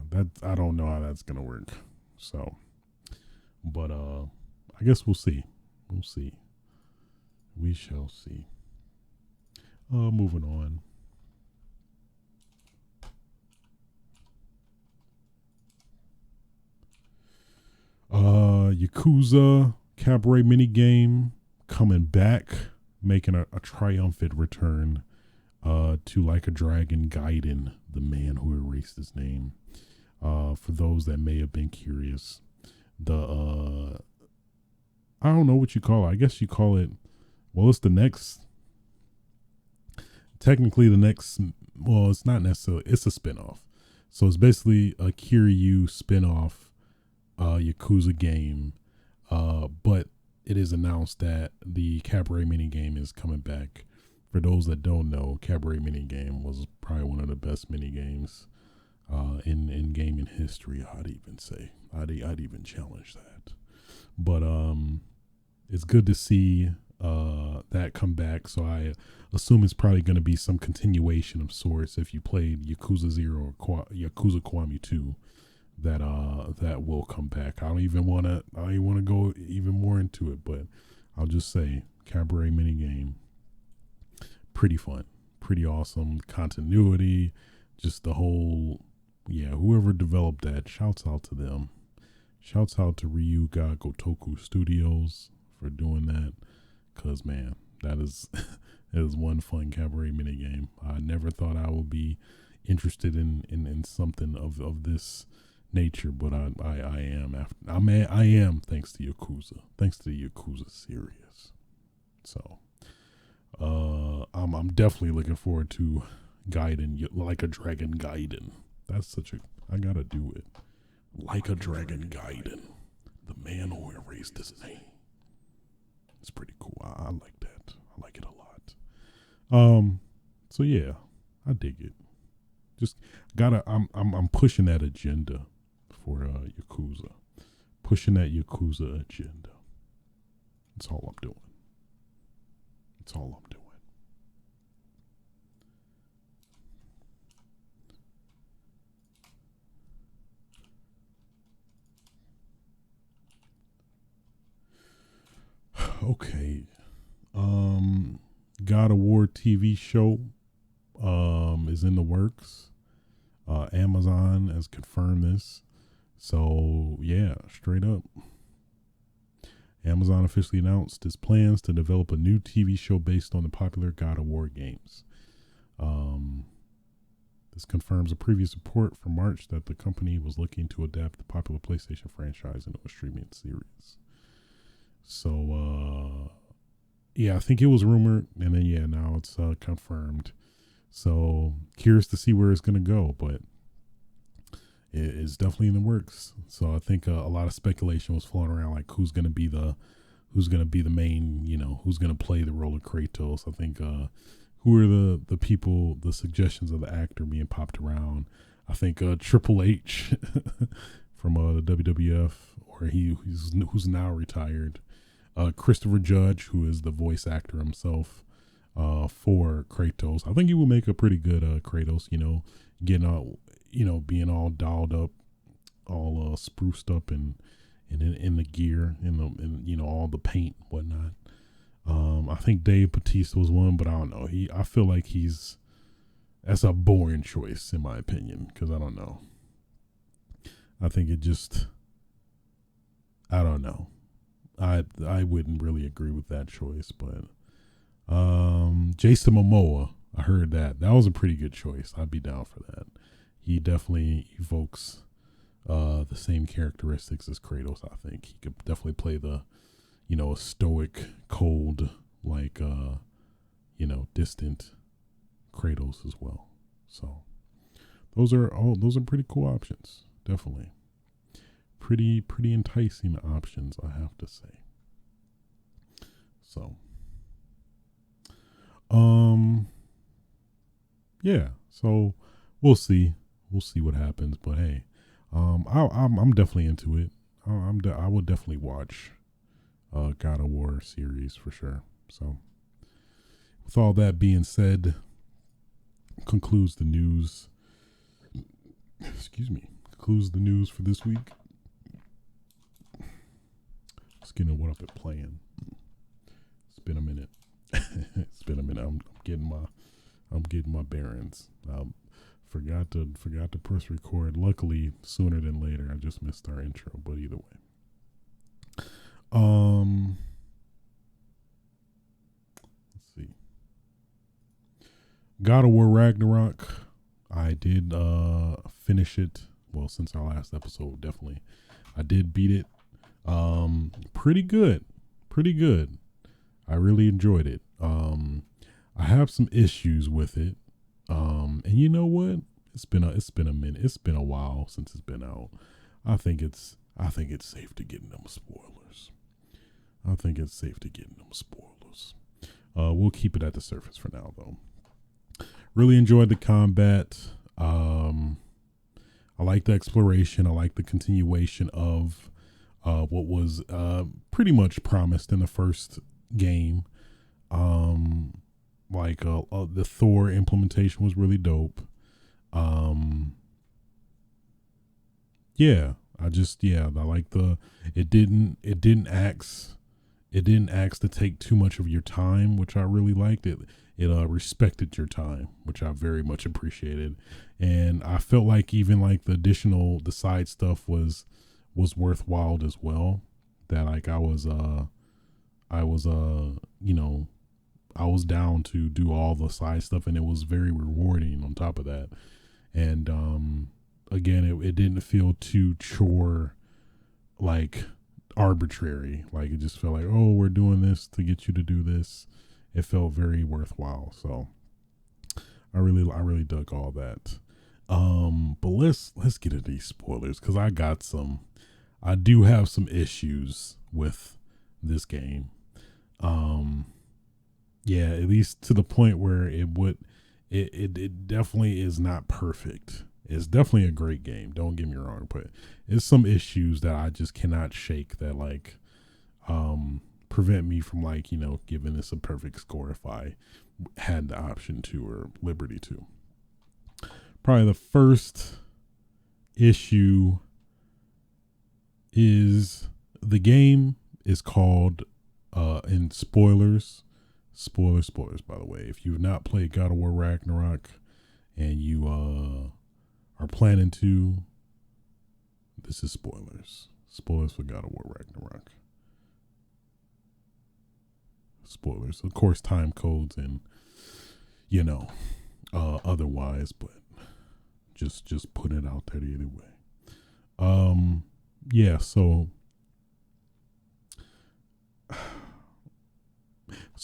that I don't know how that's gonna work. So, but I guess we'll see. We shall see. Moving on. Yakuza Cabaret Minigame coming back, making a triumphant return to Like a Dragon Gaiden, the man who erased his name. For those that may have been curious, I don't know what you call it. I guess you call it, well, it's the next, technically the next, well, it's not necessarily, it's a spinoff. So it's basically a Kiryu spinoff Yakuza game, but it is announced that the Cabaret Minigame is coming back. For those that don't know, Cabaret Minigame was probably one of the best minigames in gaming history. I'd even say I'd even challenge that. But it's good to see that come back. So I assume it's probably going to be some continuation of sorts. If you played Yakuza 0 or Yakuza Kiwami 2, that will come back. I don't even want to go even more into it, but I'll just say Cabaret Minigame, pretty fun, pretty awesome continuity, just the whole, whoever developed that, shouts out to them. Shouts out to Ryuga Gotoku Studios for doing that, because man, that is it is one fun Cabaret Minigame. I never thought I would be interested in something of this nature, but I am thanks to Yakuza, thanks to the Yakuza series. So I'm definitely looking forward to Gaiden, Like a Dragon Gaiden. That's I gotta do it. Like a Dragon Gaiden, the man who erased his name. It's pretty cool. I like that. I like it a lot. So yeah, I dig it. Just I'm pushing that agenda for Yakuza. Pushing that Yakuza agenda. That's all I'm doing. That's all I'm doing. Okay. God of War TV show is in the works. Amazon has confirmed this. So yeah, straight up. Amazon officially announced its plans to develop a new TV show based on the popular God of War games. This confirms a previous report from March that the company was looking to adapt the popular PlayStation franchise into a streaming series. So, yeah, I think it was rumored, and then, yeah, now it's confirmed. So, curious to see where it's going to go, but it's definitely in the works. So, I think a lot of speculation was floating around, like who's going to be the main, who's going to play the role of Kratos. I think who are the people, the suggestions of the actor being popped around. I think Triple H from the WWF, or who's now retired. Christopher Judge, who is the voice actor himself for Kratos. I think he will make a pretty good Kratos, getting all, being all dolled up, all spruced up and in the gear, in all the paint and whatnot. I think Dave Bautista was one, but I don't know. I feel like that's a boring choice in my opinion, because I don't know. I think it just, I don't know. I wouldn't really agree with that choice, but Jason Momoa, I heard that was a pretty good choice. I'd be down for that. He definitely evokes the same characteristics as Kratos. I think he could definitely play the a stoic, cold, like distant Kratos as well. So those are pretty cool options. Definitely pretty enticing options, I have to say. So yeah, so we'll see what happens, but hey, I'm definitely into it. I would definitely watch God of War series for sure. So with all that being said, concludes the news for this week. Just getting what I've been playing. It's been a minute. I'm getting my bearings. Forgot to press record. Luckily, sooner than later. I just missed our intro, but either way. Let's see. God of War Ragnarok. I did finish it. Well, since our last episode, definitely. I did beat it. Pretty good. I really enjoyed it. I have some issues with it. And you know what? It's been a minute. It's been a while since it's been out. I think it's safe to get them spoilers. We'll keep it at the surface for now, though. Really enjoyed the combat. I like the exploration. I like the continuation of what was pretty much promised in the first game. The Thor implementation was really dope. I like it didn't ask to take too much of your time, which I really liked. It respected your time, which I very much appreciated. And I felt like even like the side stuff was worthwhile as well. That like I was down to do all the side stuff, and it was very rewarding on top of that. And again, it didn't feel too chore, like arbitrary. Like it just felt like, oh, we're doing this to get you to do this. It felt very worthwhile. So I really dug all that. But let's get into these spoilers, because I do have some issues with this game. Yeah, at least to the point where it definitely is not perfect. It's definitely a great game, don't get me wrong, but it's some issues that I just cannot shake that like prevent me from like, giving this a perfect score if I had the option to, or liberty to. Probably the first issue is the game is called in spoilers, by the way, if you've not played God of War Ragnarok and you are planning to. This is spoilers. Spoilers for God of War Ragnarok. Spoilers, of course, time codes and otherwise, but just put it out there either way. Yeah. So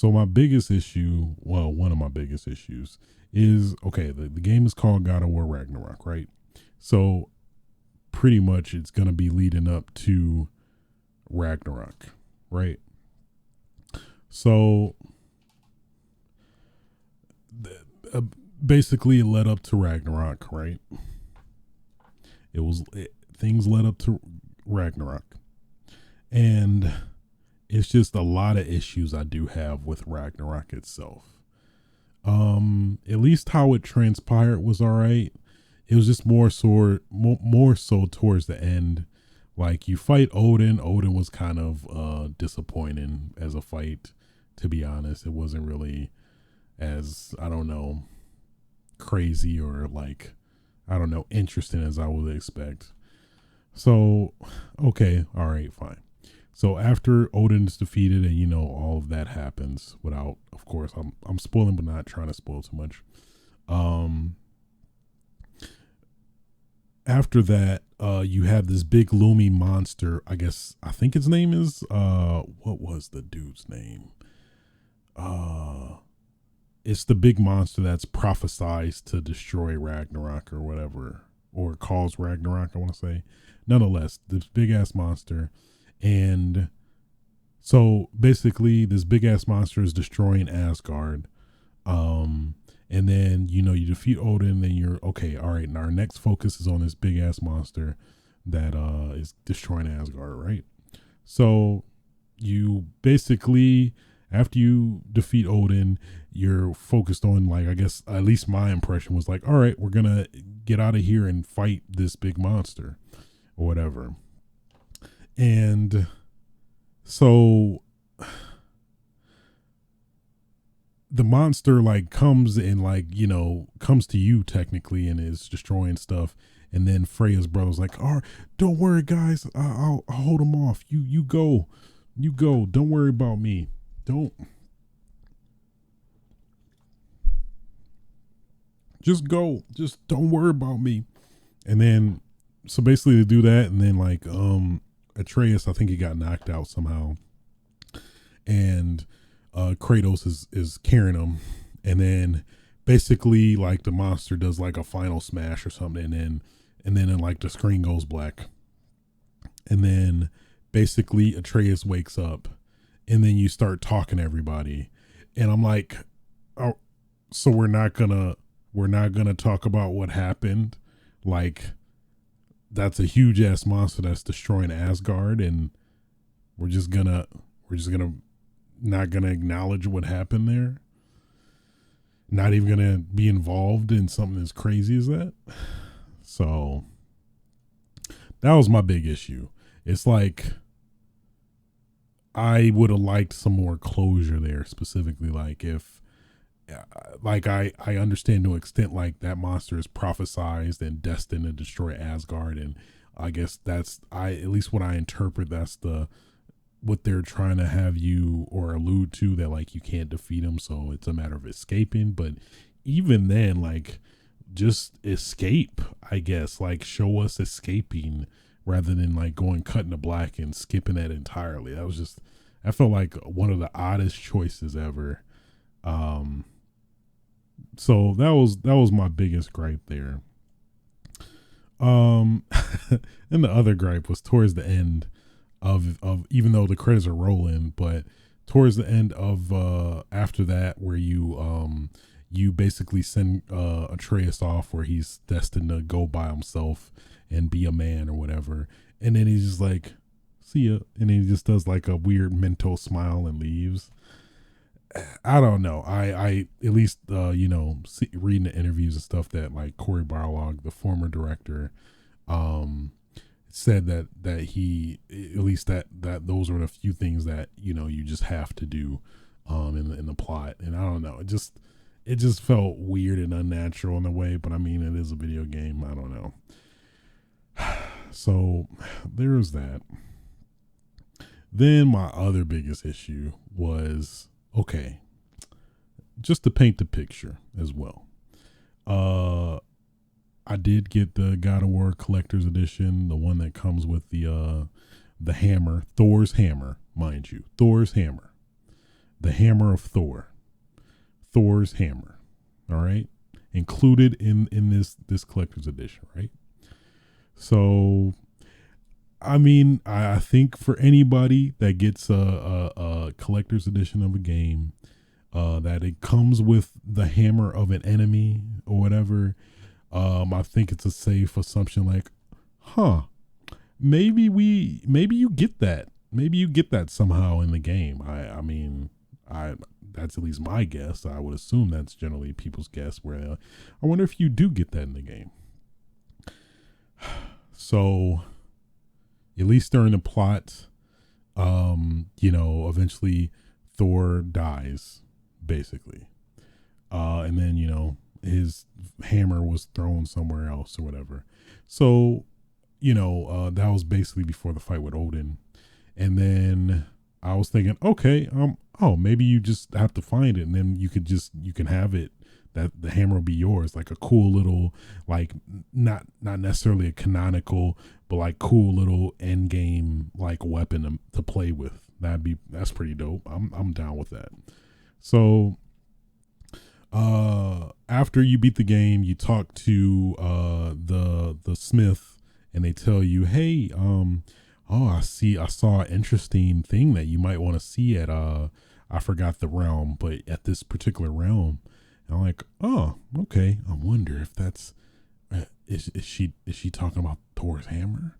my biggest issue, well, one of my biggest issues is, okay, the game is called God of War Ragnarok, right? So pretty much it's going to be leading up to Ragnarok, right? So basically it led up to Ragnarok, right? Things led up to Ragnarok. And it's just a lot of issues I do have with Ragnarok itself. At least how it transpired was all right. It was just more so towards the end. Like, you fight Odin. Odin was kind of disappointing as a fight, to be honest. It wasn't really as, I don't know, crazy or like, I don't know, interesting as I would expect. So, okay, all right, fine. So after Odin's defeated and all of that happens, without, of course, I'm spoiling but not trying to spoil too much. After that, you have this big looming monster. I think his name is what was the dude's name? It's the big monster that's prophesized to destroy Ragnarok or whatever, or cause Ragnarok, I want to say. Nonetheless, this big ass monster. And so basically this big ass monster is destroying Asgard. And then, you defeat Odin, and you're okay. All right. And our next focus is on this big ass monster that is destroying Asgard. Right. So you basically, after you defeat Odin, you're focused on, like, I guess at least my impression was like, all right, we're going to get out of here and fight this big monster or whatever. And so the monster like comes and like, comes to you technically and is destroying stuff. And then Freya's brother's like, all right, don't worry guys. I'll hold him off. You go. Don't worry about me. Just go. Just don't worry about me. And then, so basically they do that. And then like, Atreus, I think he got knocked out somehow. And Kratos is carrying him, and then basically like the monster does like a final smash or something, and then like the screen goes black, and then basically Atreus wakes up, and then you start talking to everybody, and I'm like, oh, so we're not gonna talk about what happened? Like, that's a huge ass monster that's destroying Asgard, and we're just gonna not gonna acknowledge what happened there, not even gonna be involved in something as crazy as that. So that was my big issue. It's like, I would have liked some more closure there, specifically like if like I understand to an extent like that monster is prophesized and destined to destroy Asgard, and I guess that's at least what I interpret, that's what they're trying to have you or allude to, that like you can't defeat them, so it's a matter of escaping. But even then, like, just escape, I guess, like show us escaping rather than like going cut into black and skipping that entirely. I felt like one of the oddest choices ever. So that was my biggest gripe there. And the other gripe was towards the end of even though the credits are rolling, but towards the end of after that, where you basically send Atreus off, where he's destined to go by himself and be a man or whatever, and then he's just like, see ya, and then he just does like a weird mental smile and leaves. I don't know. I at least reading the interviews and stuff, that like Cory Barlog, the former director, said that he, at least that those are the few things that you just have to do in the plot. And I don't know, it just felt weird and unnatural in a way. But I mean, it is a video game. I don't know. So there's that. Then my other biggest issue was, okay, just to paint the picture as well. I did get the God of War Collector's Edition, the one that comes with the hammer, Thor's hammer, mind you, Thor's hammer, the hammer of Thor, Thor's hammer. All right, included in this Collector's Edition, right? So, I mean, I think for anybody that gets a Collector's Edition of a game, that it comes with the hammer of an enemy or whatever, I think it's a safe assumption. Like, maybe you get that. Maybe you get that somehow in the game. I mean, that's at least my guess. I would assume that's generally people's guess. Where I wonder if you do get that in the game. So, at least during the plot, eventually Thor dies, basically. And then, his hammer was thrown somewhere else or whatever. So, that was basically before the fight with Odin. And then I was thinking, okay, maybe you just have to find it, and then you can have it, that the hammer will be yours, like a cool little, like not necessarily a canonical, but like cool little end game like weapon to play with. That's pretty dope. I'm down with that. So after you beat the game, you talk to the smith, and they tell you, hey, I saw an interesting thing that you might want to see at I forgot the realm, but at this particular realm. And I'm like, oh, okay. I wonder if that's is she talking about Thor's hammer?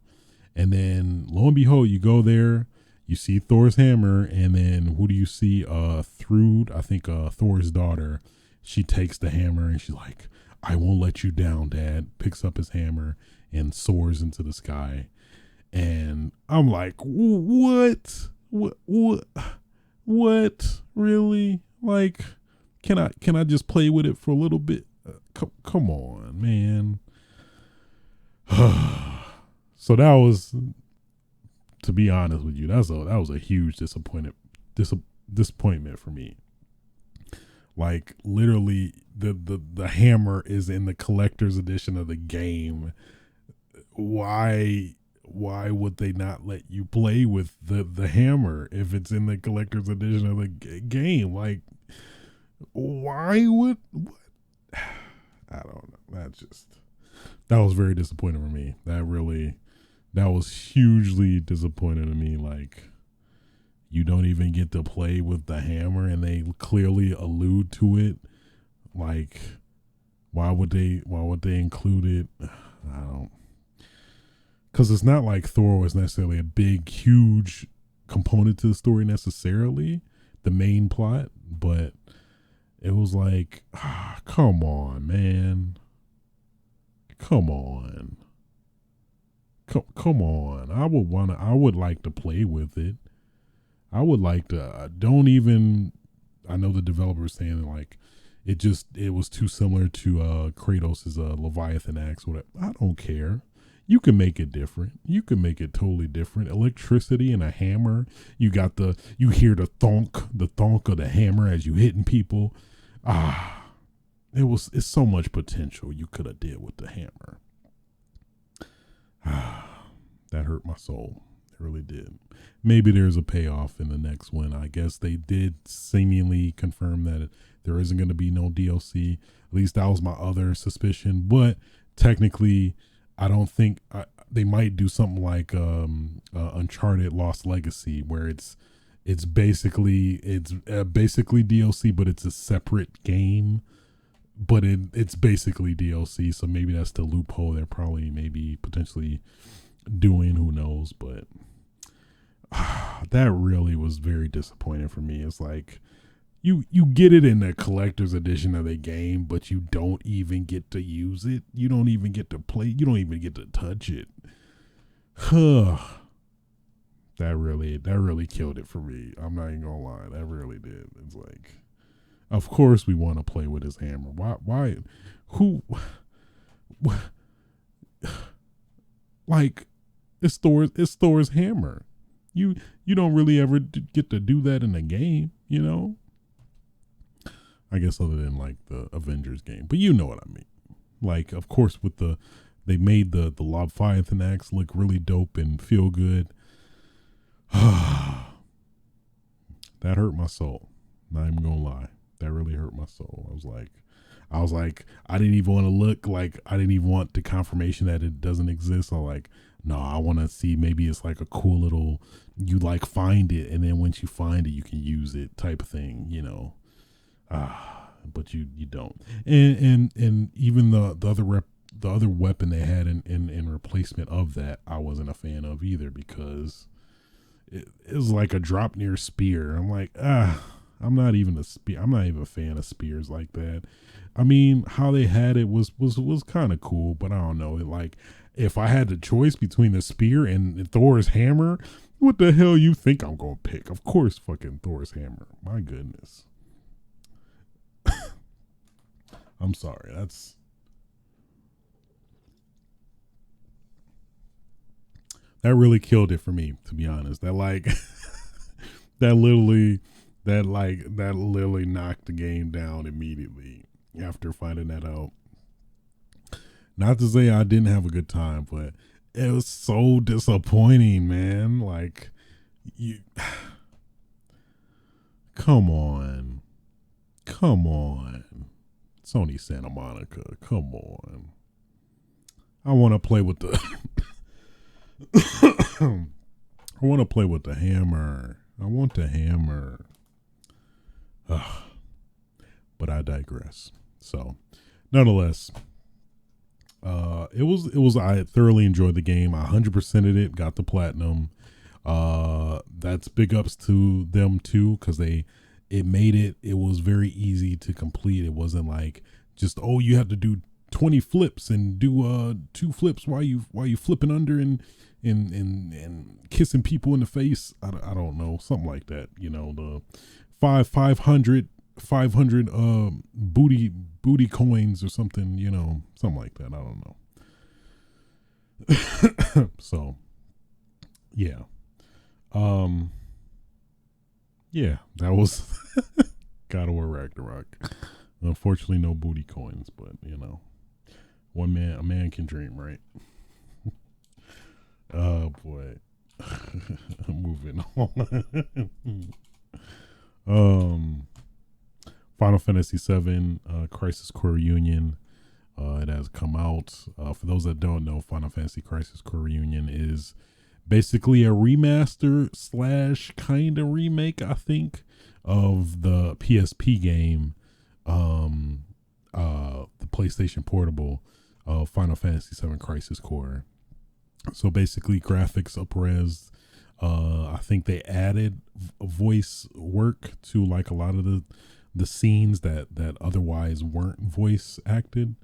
And then lo and behold, you go there, you see Thor's hammer, and then who do you see? Thrud, I think Thor's daughter. She takes the hammer and she's like, I won't let you down, Dad. Picks up his hammer and soars into the sky. And I'm like, what? Really? Like, can I just play with it for a little bit? Come on, man. So that was, to be honest with you, that was a huge disappointment for me. Like, literally, the hammer is in the collector's edition of the game. Why would they not let you play with the hammer if it's in the collector's edition of the game? Like, why would what? I don't know. That was very disappointing for me. That was hugely disappointing to me. Like, you don't even get to play with the hammer, and they clearly allude to it. Like, why would they include it? I don't. Because it's not like Thor was necessarily a big, huge component to the story necessarily, the main plot, but it was like, come on, man. Come on. Come on. I would like to play with it. I would like to, I know the developer is saying like, it was too similar to Kratos' Leviathan axe, whatever. I don't care. You can make it different. You can make it totally different. Electricity and a hammer. You hear the thonk of the hammer as you hitting people. It's so much potential you could have did with the hammer. That hurt my soul. It really did. Maybe there's a payoff in the next one. I guess they did seemingly confirm that there isn't going to be no DLC. At least that was my other suspicion. But technically, I don't think they might do something like Uncharted Lost Legacy, where it's basically DLC, but it's a separate game. But it's basically DLC, so maybe that's the loophole they're probably maybe potentially doing. Who knows? But that really was very disappointing for me. It's like you get it in the collector's edition of the game, but you don't even get to use it. You don't even get to play. You don't even get to touch it. That really killed it for me. I'm not even gonna lie. That really did. It's like, Of course, we want to play with his hammer. Why? Who? Like, it's Thor's hammer. You don't really ever get to do that in a game, you know. I guess other than like the Avengers game, but you know what I mean. Like, of course, they made the Leviathan axe look really dope and feel good. That hurt my soul. Not even gonna lie, that really hurt my soul. I was like, I didn't even want to look. Like, I didn't even want the confirmation that it doesn't exist. I'm like, no, I want to see, maybe it's like a cool little, you like find it, and then once you find it, you can use it type of thing, you know. But you don't. And even the other weapon they had in replacement of that, I wasn't a fan of either, because it was like a drop near spear. I'm like, I'm not even a fan of spears like that. I mean, how they had it was kind of cool, but I don't know. It, like, if I had the choice between the spear and Thor's hammer, what the hell you think I'm gonna pick? Of course, fucking Thor's hammer. My goodness. I'm sorry. That really killed it for me, to be honest. That like that literally knocked the game down immediately after finding that out. Not to say I didn't have a good time, but it was so disappointing, man. Like, you come on. Sony Santa Monica, come on. I want to play with the I want to play with the hammer. I want the hammer. But I digress. So, nonetheless, I thoroughly enjoyed the game. I 100%ed it, got the platinum. That's big ups to them too, because it made it was very easy to complete. It wasn't like just, oh, you have to do 20 flips and do 2 flips while you flipping under and kissing people in the face. I don't know, something like that, you know, the 500 booty coins or something, you know, something like that. I don't know. So yeah. Yeah, that was God of War Ragnarok. Unfortunately, no booty coins, but you know, a man can dream, right? Oh boy. Moving on. Final Fantasy 7 Crisis Core Reunion. It has come out. For those that don't know, Final Fantasy Crisis Core Reunion is basically a remaster / kind of remake, I think, of the PSP game, the PlayStation Portable of Final Fantasy 7 Crisis Core. So basically, graphics up-res. I think they added voice work to like a lot of the scenes that otherwise weren't voice acted.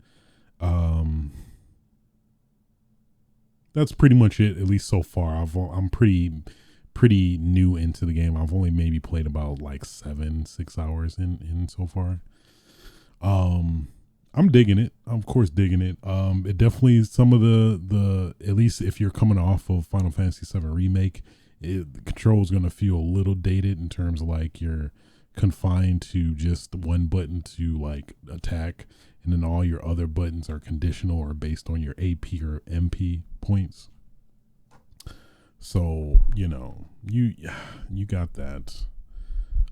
That's pretty much it, at least so far. I'm pretty new into the game. I've only maybe played about like 6 hours in so far. I'm digging it. I'm of course digging it. It definitely, some of the at least if you're coming off of Final Fantasy 7 Remake, the control is going to feel a little dated in terms of like you're confined to just one button to like attack, and then all your other buttons are conditional or based on your AP or MP points. So, you know, you got that.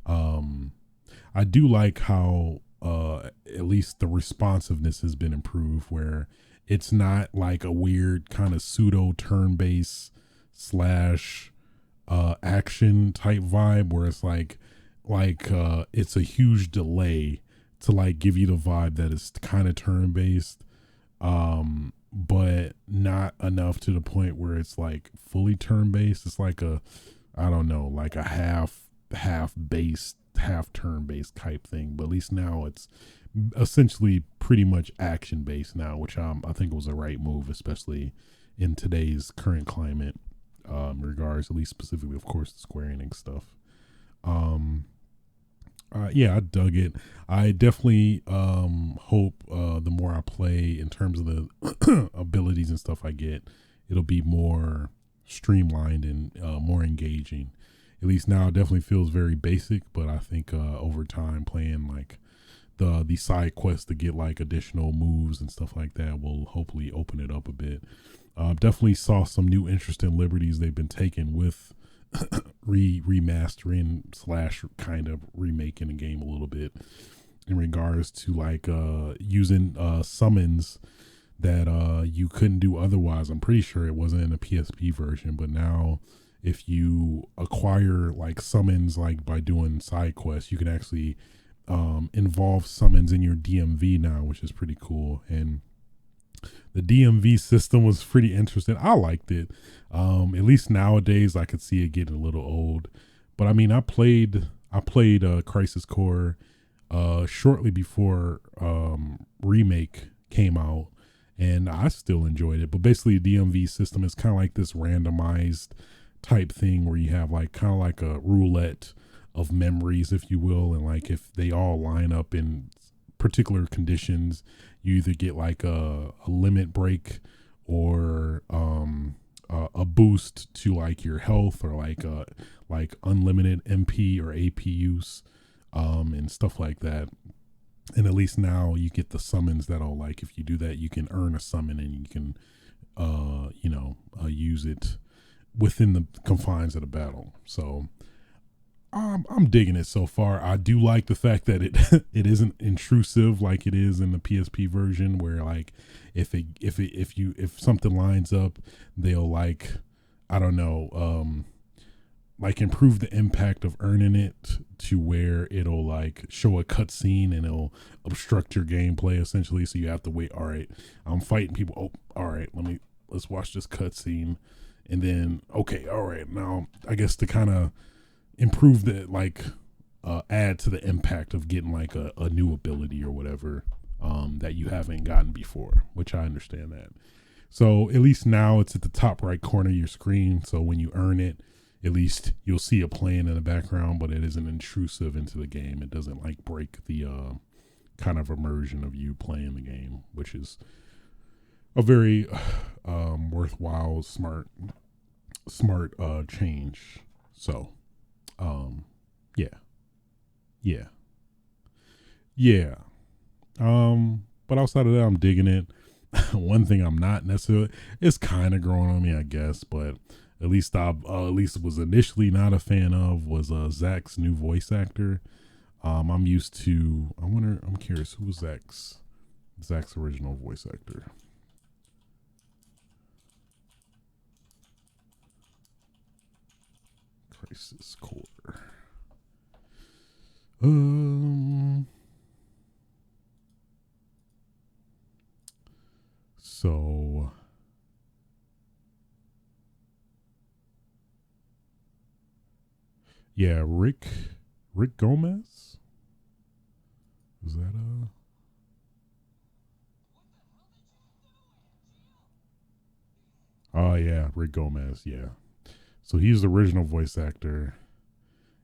I do like how at least the responsiveness has been improved, where it's not like a weird kind of pseudo turn-based / action type vibe where it's like it's a huge delay to like give you the vibe that it's kind of turn-based, but not enough to the point where it's like fully turn-based. It's like I don't know, like a half based, half turn-based type thing. But at least now it's essentially pretty much action-based now, which I think was the right move, especially in today's current climate, regards, at least specifically, of course, the Square Enix stuff. Yeah, I dug it. I definitely hope the more I play in terms of the abilities and stuff I get, it'll be more streamlined and more engaging. At least now, it definitely feels very basic, but I think over time, playing like the side quests to get like additional moves and stuff like that will hopefully open it up a bit. Definitely saw some new interesting liberties they've been taking with remastering slash kind of remaking the game a little bit in regards to like using summons that you couldn't do otherwise. I'm pretty sure it wasn't in the PSP version, but now if you acquire like summons like by doing side quests, you can actually involve summons in your DMV now, which is pretty cool. And the DMV system was pretty interesting. I liked it. At least nowadays, I could see it getting a little old. But I mean, I played Crisis Core shortly before remake came out, and I still enjoyed it. But basically, the DMV system is kind of like this randomized type thing where you have like kind of like a roulette of memories, if you will, and like if they all line up in particular conditions, you either get like a limit break or a boost to like your health, or like unlimited MP or AP use, and stuff like that. And at least now you get the summons that'll like, if you do that, you can earn a summon and you can use it within the confines of the battle. So I'm digging it so far. I do like the fact that it it isn't intrusive like it is in the PSP version, where like if something lines up, they'll like, I don't know, like improve the impact of earning it to where it'll like show a cutscene and it'll obstruct your gameplay essentially. So you have to wait. All right, I'm fighting people. Oh, all right, let's watch this cutscene, and then okay, all right, now I guess to kind of improve the like add to the impact of getting like a new ability or whatever that you haven't gotten before, which I understand that. So at least now it's at the top right corner of your screen, so when you earn it, at least you'll see it playing in the background, but it isn't intrusive into the game. It doesn't like break the kind of immersion of you playing the game, which is a very worthwhile smart change. So yeah, yeah, yeah. But outside of that, I'm digging it. One thing I'm not necessarily, it's kind of growing on me, I guess, but at least at least was initially not a fan of was Zach's new voice actor. I'm used to. I'm curious, who was Zach's original voice actor? Crisis Core. So yeah, Rick Gomez. Is that Oh yeah, Rick Gomez. Yeah. So he's the original voice actor,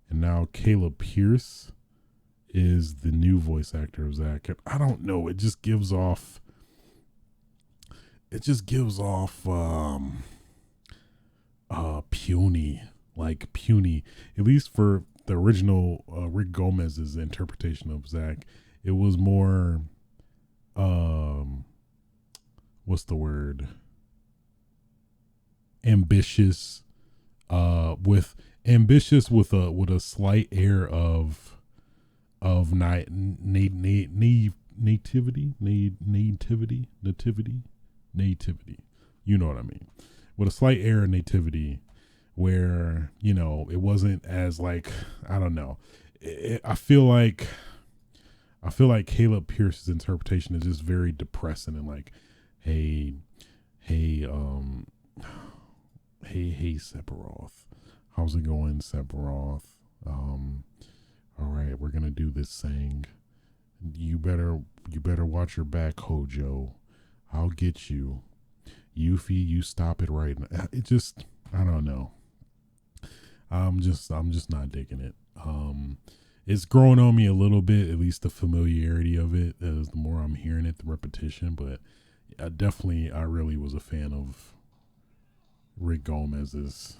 and now Caleb Pierce is the new voice actor of Zach. And I don't know. It just gives off. It just gives off puny, like puny. At least for the original Rick Gomez's interpretation of Zach, it was more what's the word? Ambitious, with a slight air of nativity. You know what I mean? With a slight air of nativity, where it wasn't as like, I don't know. I feel like Caleb Pierce's interpretation is just very depressing and like, hey, hey, hey, Sephiroth, how's it going, Sephiroth? All right, we're gonna do this thing. You better watch your back, Hojo. I'll get you. Yuffie, you stop it right now. It just, I don't know. I'm just not digging it. it's growing on me a little bit, at least the familiarity of it, as the more I'm hearing it, the repetition. But I really was a fan of Rick Gomez's.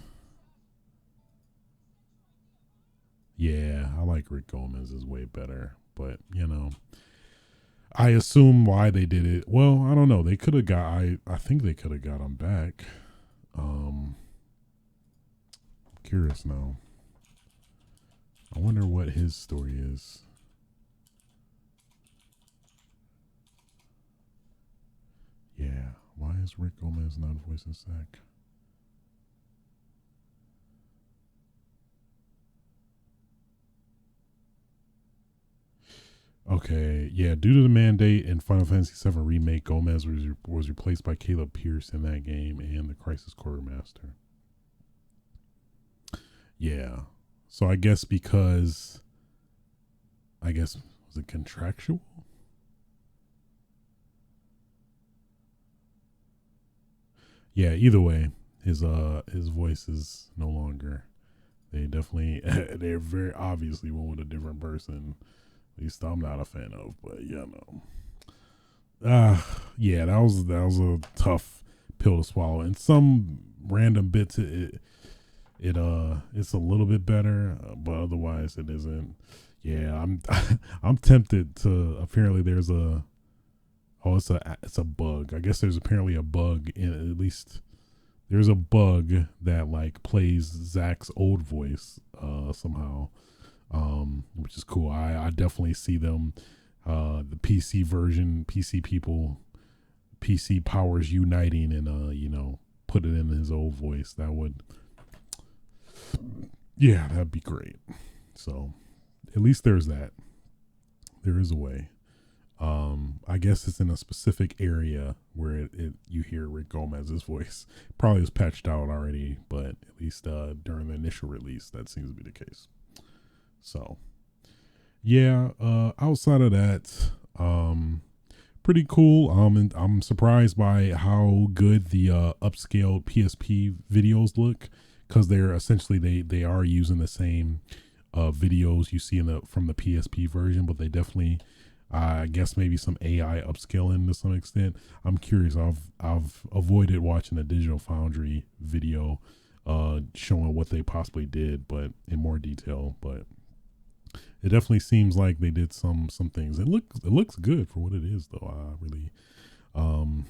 Yeah, I like Rick Gomez's way better. But, I assume why they did it. Well, I don't know. They could have got, I think they could have got him back. I'm curious now. I wonder what his story is. Yeah, why is Rick Gomez not voicing Zack? Okay, yeah. Due to the mandate in Final Fantasy VII Remake, Gomez was replaced by Caleb Pierce in that game and the Crisis Core Remaster. Yeah. So I guess was it contractual? Yeah. Either way, his voice is no longer. They definitely they're very obviously went with a different person. At least I'm not a fan of, but yeah, that was a tough pill to swallow. And some random bits it's a little bit better, but otherwise it isn't. Yeah, I'm tempted to. Apparently, there's it's a bug. I guess there's apparently a bug in at least. There's a bug that like plays Zach's old voice somehow, which is cool. I definitely see them, the PC version, PC people, PC powers uniting and put it in his old voice. That would, yeah, that'd be great. So at least there's that. There is a way. I guess it's in a specific area where you hear Rick Gomez's voice. Probably was patched out already, but at least during the initial release, that seems to be the case. So, yeah. Outside of that, pretty cool. And I'm surprised by how good the upscaled PSP videos look, because they're essentially they are using the same videos you see from the PSP version, but they definitely. I guess maybe some AI upscaling to some extent. I'm curious. I've avoided watching a Digital Foundry video showing what they possibly did, but in more detail. But it definitely seems like they did some things. It looks good for what it is, though. I'm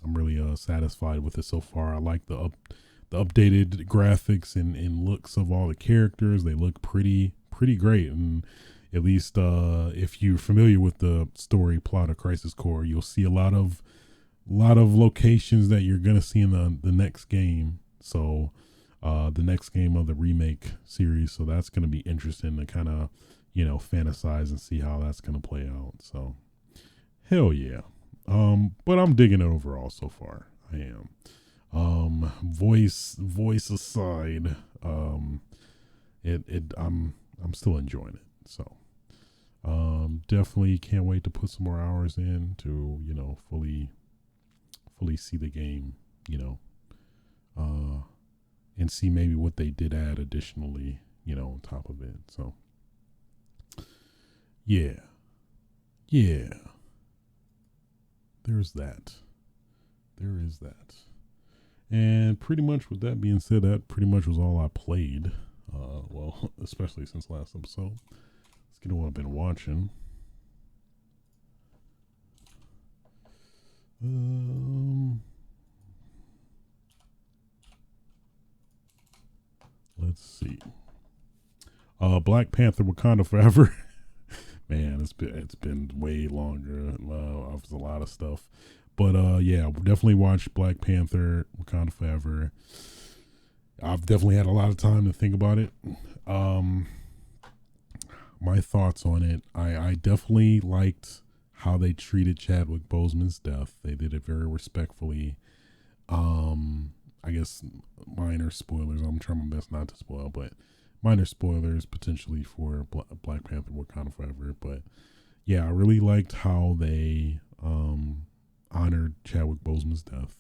really satisfied with it so far. I like the updated graphics and looks of all the characters. They look pretty great, and at least if you're familiar with the story plot of Crisis Core, you'll see a lot of locations that you're gonna see in the next game. So the next game of the remake series. So that's gonna be interesting to kind of fantasize and see how that's gonna play out. So hell yeah. But I'm digging it overall so far. I am. Voice aside, I'm still enjoying it. So, definitely can't wait to put some more hours in to, fully see the game, and see maybe what they did add additionally, on top of it. So, yeah. There's that. There is that. And pretty much with that being said, that pretty much was all I played. Well, especially since last episode. Let's get to what I've been watching. Let's see. Black Panther: Wakanda Forever. Man, it's been way longer. There's a lot of stuff, but yeah, definitely watched Black Panther: Wakanda Forever. I've definitely had a lot of time to think about it. My thoughts on it, I definitely liked how they treated Chadwick Boseman's death. They did it very respectfully. I guess minor spoilers. I'm trying my best not to spoil, but minor spoilers potentially for Black Panther: Wakanda Forever. But yeah, I really liked how they honored Chadwick Boseman's death,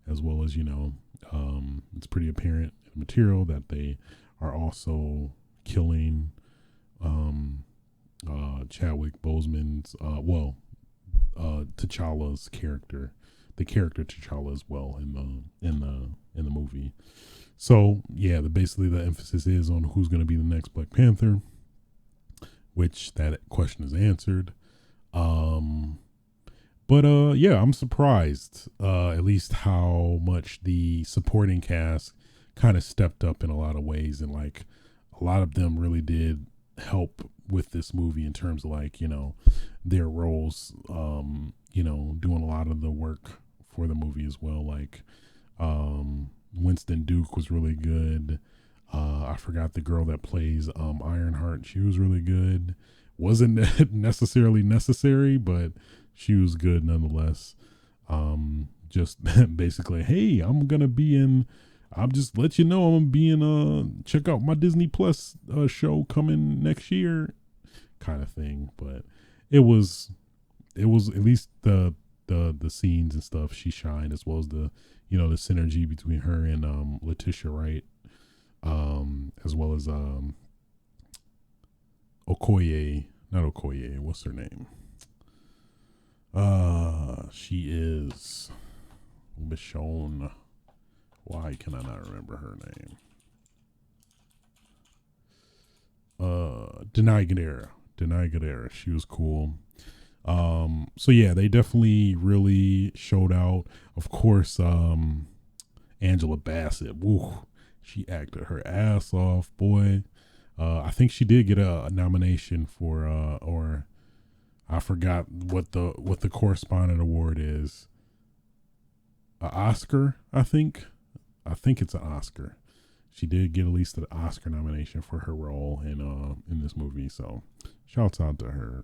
as well as it's pretty apparent in the material that they are also killing Chadwick Boseman's, T'Challa's character, the character T'Challa as well in the movie. So yeah, basically the emphasis is on who's going to be the next Black Panther, which that question is answered. But yeah, I'm surprised at least how much the supporting cast kind of stepped up in a lot of ways, and like a lot of them really did help with this movie in terms of like, you know, their roles, you know, doing a lot of the work for the movie as well. Like Winston Duke was really good. I forgot the girl that plays Ironheart. She was really good. Wasn't necessarily necessary, but she was good nonetheless. Just basically, hey, I'm just let you know I'm gonna be in check out my Disney Plus show coming next year, kind of thing. But it was at least the scenes and stuff, she shined, as well as the, you know, the synergy between her and Letitia Wright, as well as not Okoye, what's her name? She is Michonne. Why can I not remember her name? Denai Guerrera. She was cool. So yeah, they definitely really showed out. Of course, Angela Bassett. Woo, she acted her ass off, boy. I think she did get a nomination for or I forgot what the correspondent award is. An Oscar, I think. I think it's an Oscar. She did get at least an Oscar nomination for her role in this movie. So shouts out to her.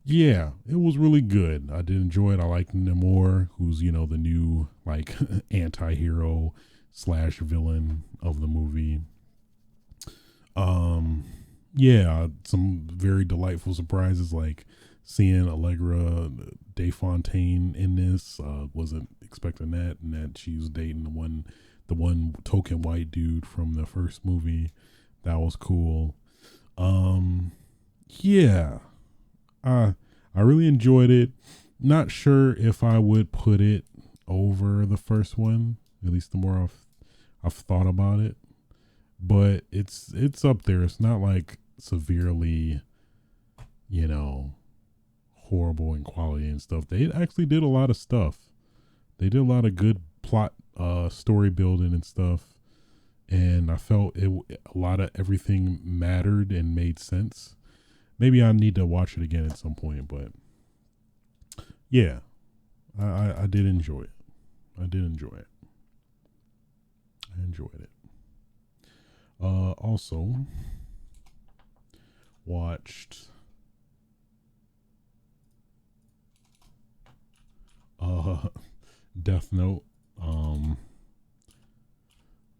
Yeah, it was really good. I did enjoy it. I like Namor, who's, you know, the new like anti-hero / villain of the movie. Yeah, some very delightful surprises, like seeing Allegra DeFontaine in this. Wasn't expecting that, and that she was dating the one token white dude from the first movie. That was cool. Yeah, I really enjoyed it. Not sure if I would put it over the first one. At least the more I've thought about it, but it's up there. It's not like severely, you know, horrible in quality and stuff. They actually did a lot of stuff. They did a lot of good plot, story building and stuff, and I felt a lot of everything mattered and made sense. Maybe I need to watch it again at some point, but yeah, I did enjoy it. I enjoyed it. Also watched Death Note.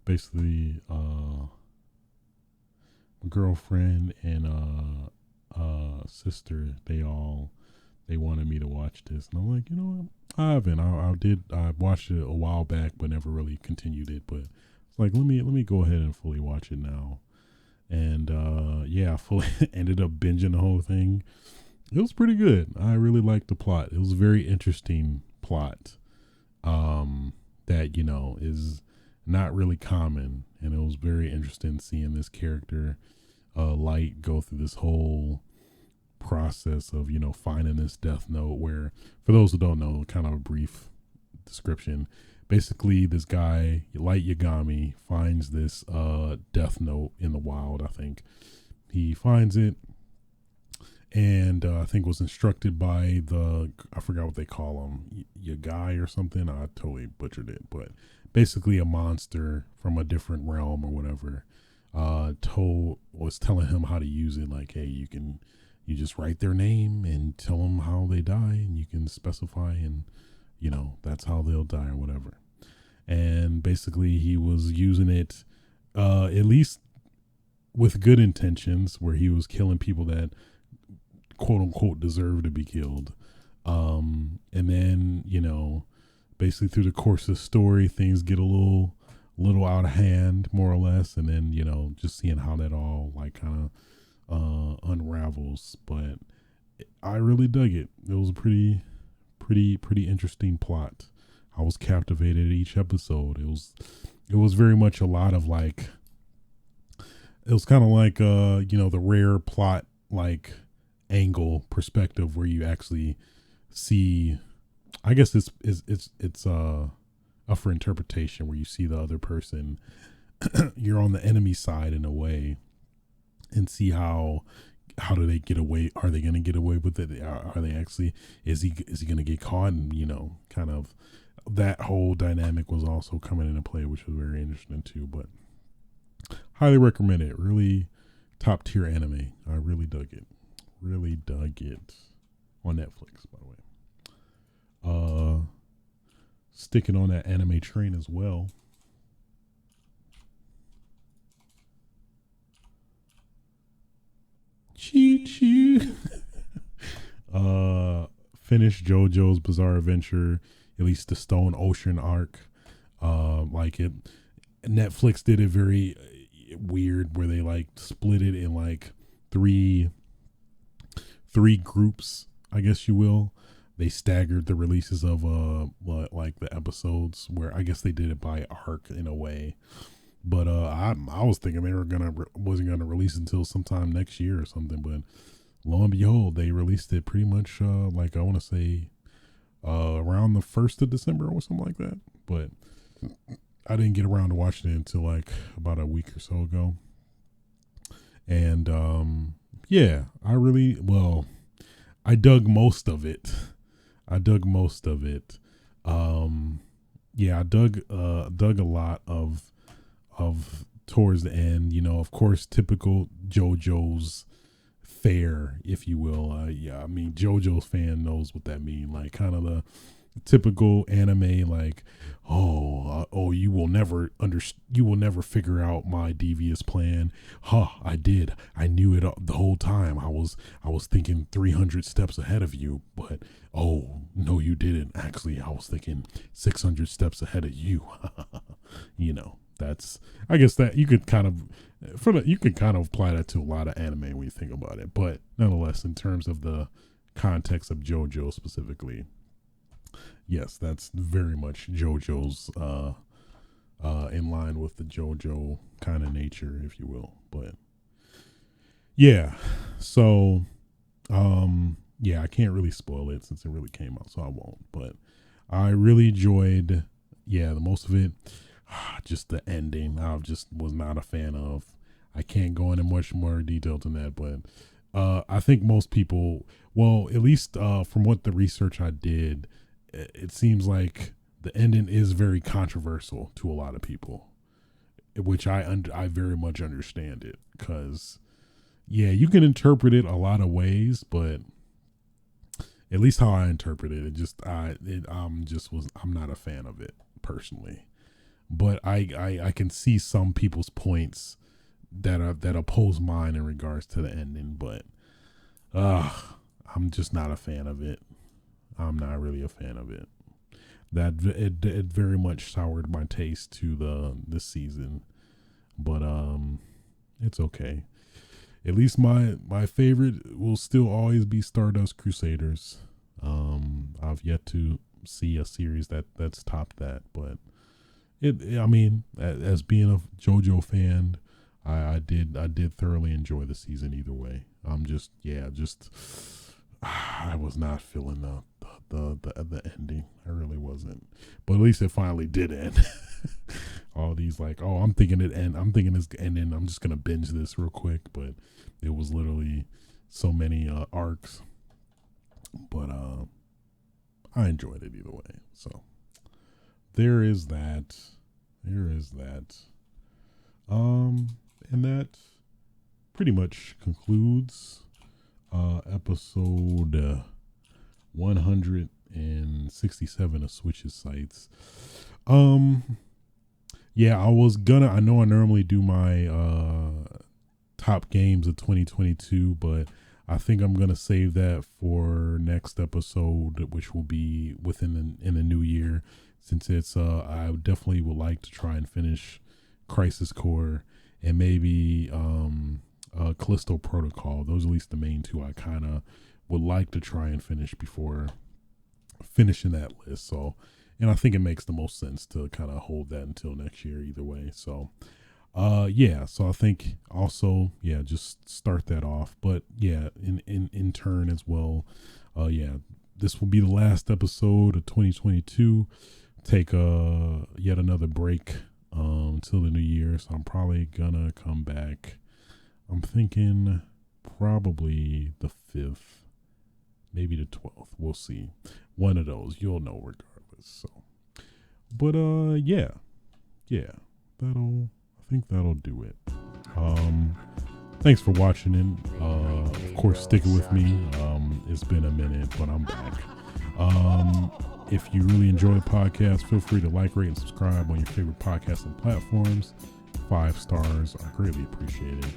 Basically my girlfriend and sister, they wanted me to watch this, and I'm like, you know what, I haven't. I watched it a while back but never really continued it, but it's like, let me go ahead and fully watch it now. And yeah, I fully ended up binging the whole thing. It was pretty good. I really liked the plot. It was a very interesting plot that, you know, is not really common, and it was very interesting seeing this character Light go through this whole process of, you know, finding this death note, where, for those who don't know, kind of a brief description, basically this guy Light Yagami finds this death note in the wild. I think he finds it, and I think was instructed by I forgot what they call him, Yagai or something. I totally butchered it, but basically a monster from a different realm or whatever was telling him how to use it. Like, hey, you just write their name and tell them how they die, and you can specify, and, you know, that's how they'll die or whatever. And basically he was using it at least with good intentions, where he was killing people that quote unquote deserve to be killed. And then, you know, basically through the course of the story, things get a little little out of hand, more or less, and then just seeing how that all like kind of unravels. But I really dug it. It was a pretty interesting plot. I was captivated each episode. It was very much a lot of like, it was kind of like the rare plot like angle perspective where you actually see, I guess it's up for interpretation, where you see the other person, you're on the enemy side in a way, and see how do they get away? Are they going to get away with it? Are they actually? Is he going to get caught? And kind of that whole dynamic was also coming into play, which was very interesting too. But highly recommend it. Really top tier anime. I really dug it. Really dug it on Netflix, by the way. Sticking on that anime train as well. Choo choo. Finished JoJo's Bizarre Adventure, at least the Stone Ocean arc. Like it, Netflix did it very weird, where they like split it in like three groups, I guess you will. They staggered the releases of like the episodes, where I guess they did it by arc in a way. But I was thinking they wasn't gonna release until sometime next year or something. But lo and behold, they released it pretty much like I want to say around the 1st of December or something like that. But I didn't get around to watching it until like about a week or so ago. And yeah, I dug most of it. Yeah, I dug a lot of towards the end. Of course, typical JoJo's fare, if you will. Yeah, I mean, JoJo's fan knows what that means. Like kind of the typical anime, like, you will never figure out my devious plan. I did. I knew it the whole time. I was thinking 300 steps ahead of you, but no, you didn't. Actually, I was thinking 600 steps ahead of you. That's, I guess that you could kind of apply that to a lot of anime when you think about it. But nonetheless, in terms of the context of JoJo specifically, yes, that's very much JoJo's in line with the JoJo kind of nature, if you will. But yeah, so yeah, I can't really spoil it since it really came out, so I won't. But I really enjoyed, the most of it. Just the ending, I just was not a fan of. I can't go into much more detail than that, but I think most people, well, at least from what the research I did, it seems like the ending is very controversial to a lot of people, which I very much understand it, because you can interpret it a lot of ways, but at least how I interpret it, I'm not a fan of it personally. But I can see some people's points that oppose mine in regards to the ending, but I'm just not a fan of it. I'm not really a fan of it. That it very much soured my taste to this season, but it's okay. At least my favorite will still always be Stardust Crusaders. I've yet to see a series that's topped that, but I mean, as being a JoJo fan, I did thoroughly enjoy the season either way. I was not feeling the ending. I really wasn't. But at least it finally did end. All these like, I'm thinking it end. I'm thinking it's ending. I'm just gonna binge this real quick. But it was literally so many arcs. But I enjoyed it either way. So there is that. And that pretty much concludes episode 167 of Switch's Sites. I know I normally do my top games of 2022, but I think I'm gonna save that for next episode, which will be in the new year, since it's I definitely would like to try and finish Crisis Core and maybe Callisto Protocol. Those are at least the main two I kind of would like to try and finish before finishing that list. So, and I think it makes the most sense to kind of hold that until next year either way. So yeah, so I think also, yeah, just start that off. But yeah, in turn as well, yeah, this will be the last episode of 2022. Take yet another break until the new year. So I'm probably gonna come back. I'm thinking probably the 5th, maybe the 12th. We'll see. One of those, you'll know regardless. So, but yeah, I think that'll do it. Thanks for watching and of course sticking with me. It's been a minute, but I'm back. If you really enjoy the podcast, feel free to like, rate, and subscribe on your favorite podcasting platforms. 5 stars are greatly appreciated.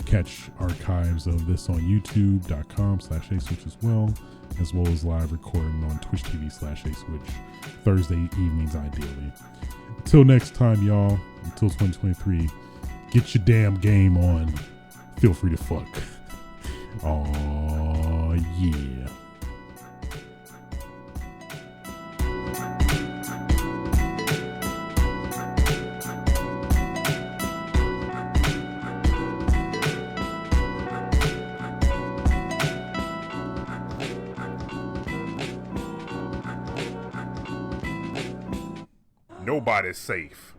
Catch archives of this on youtube.com/aswitch as well as live recording on Twitch TV/aswitch Thursday evenings ideally. Until next time, y'all, until 2023, get your damn game on. Feel free to fuck. Aw, yeah. Nobody's safe.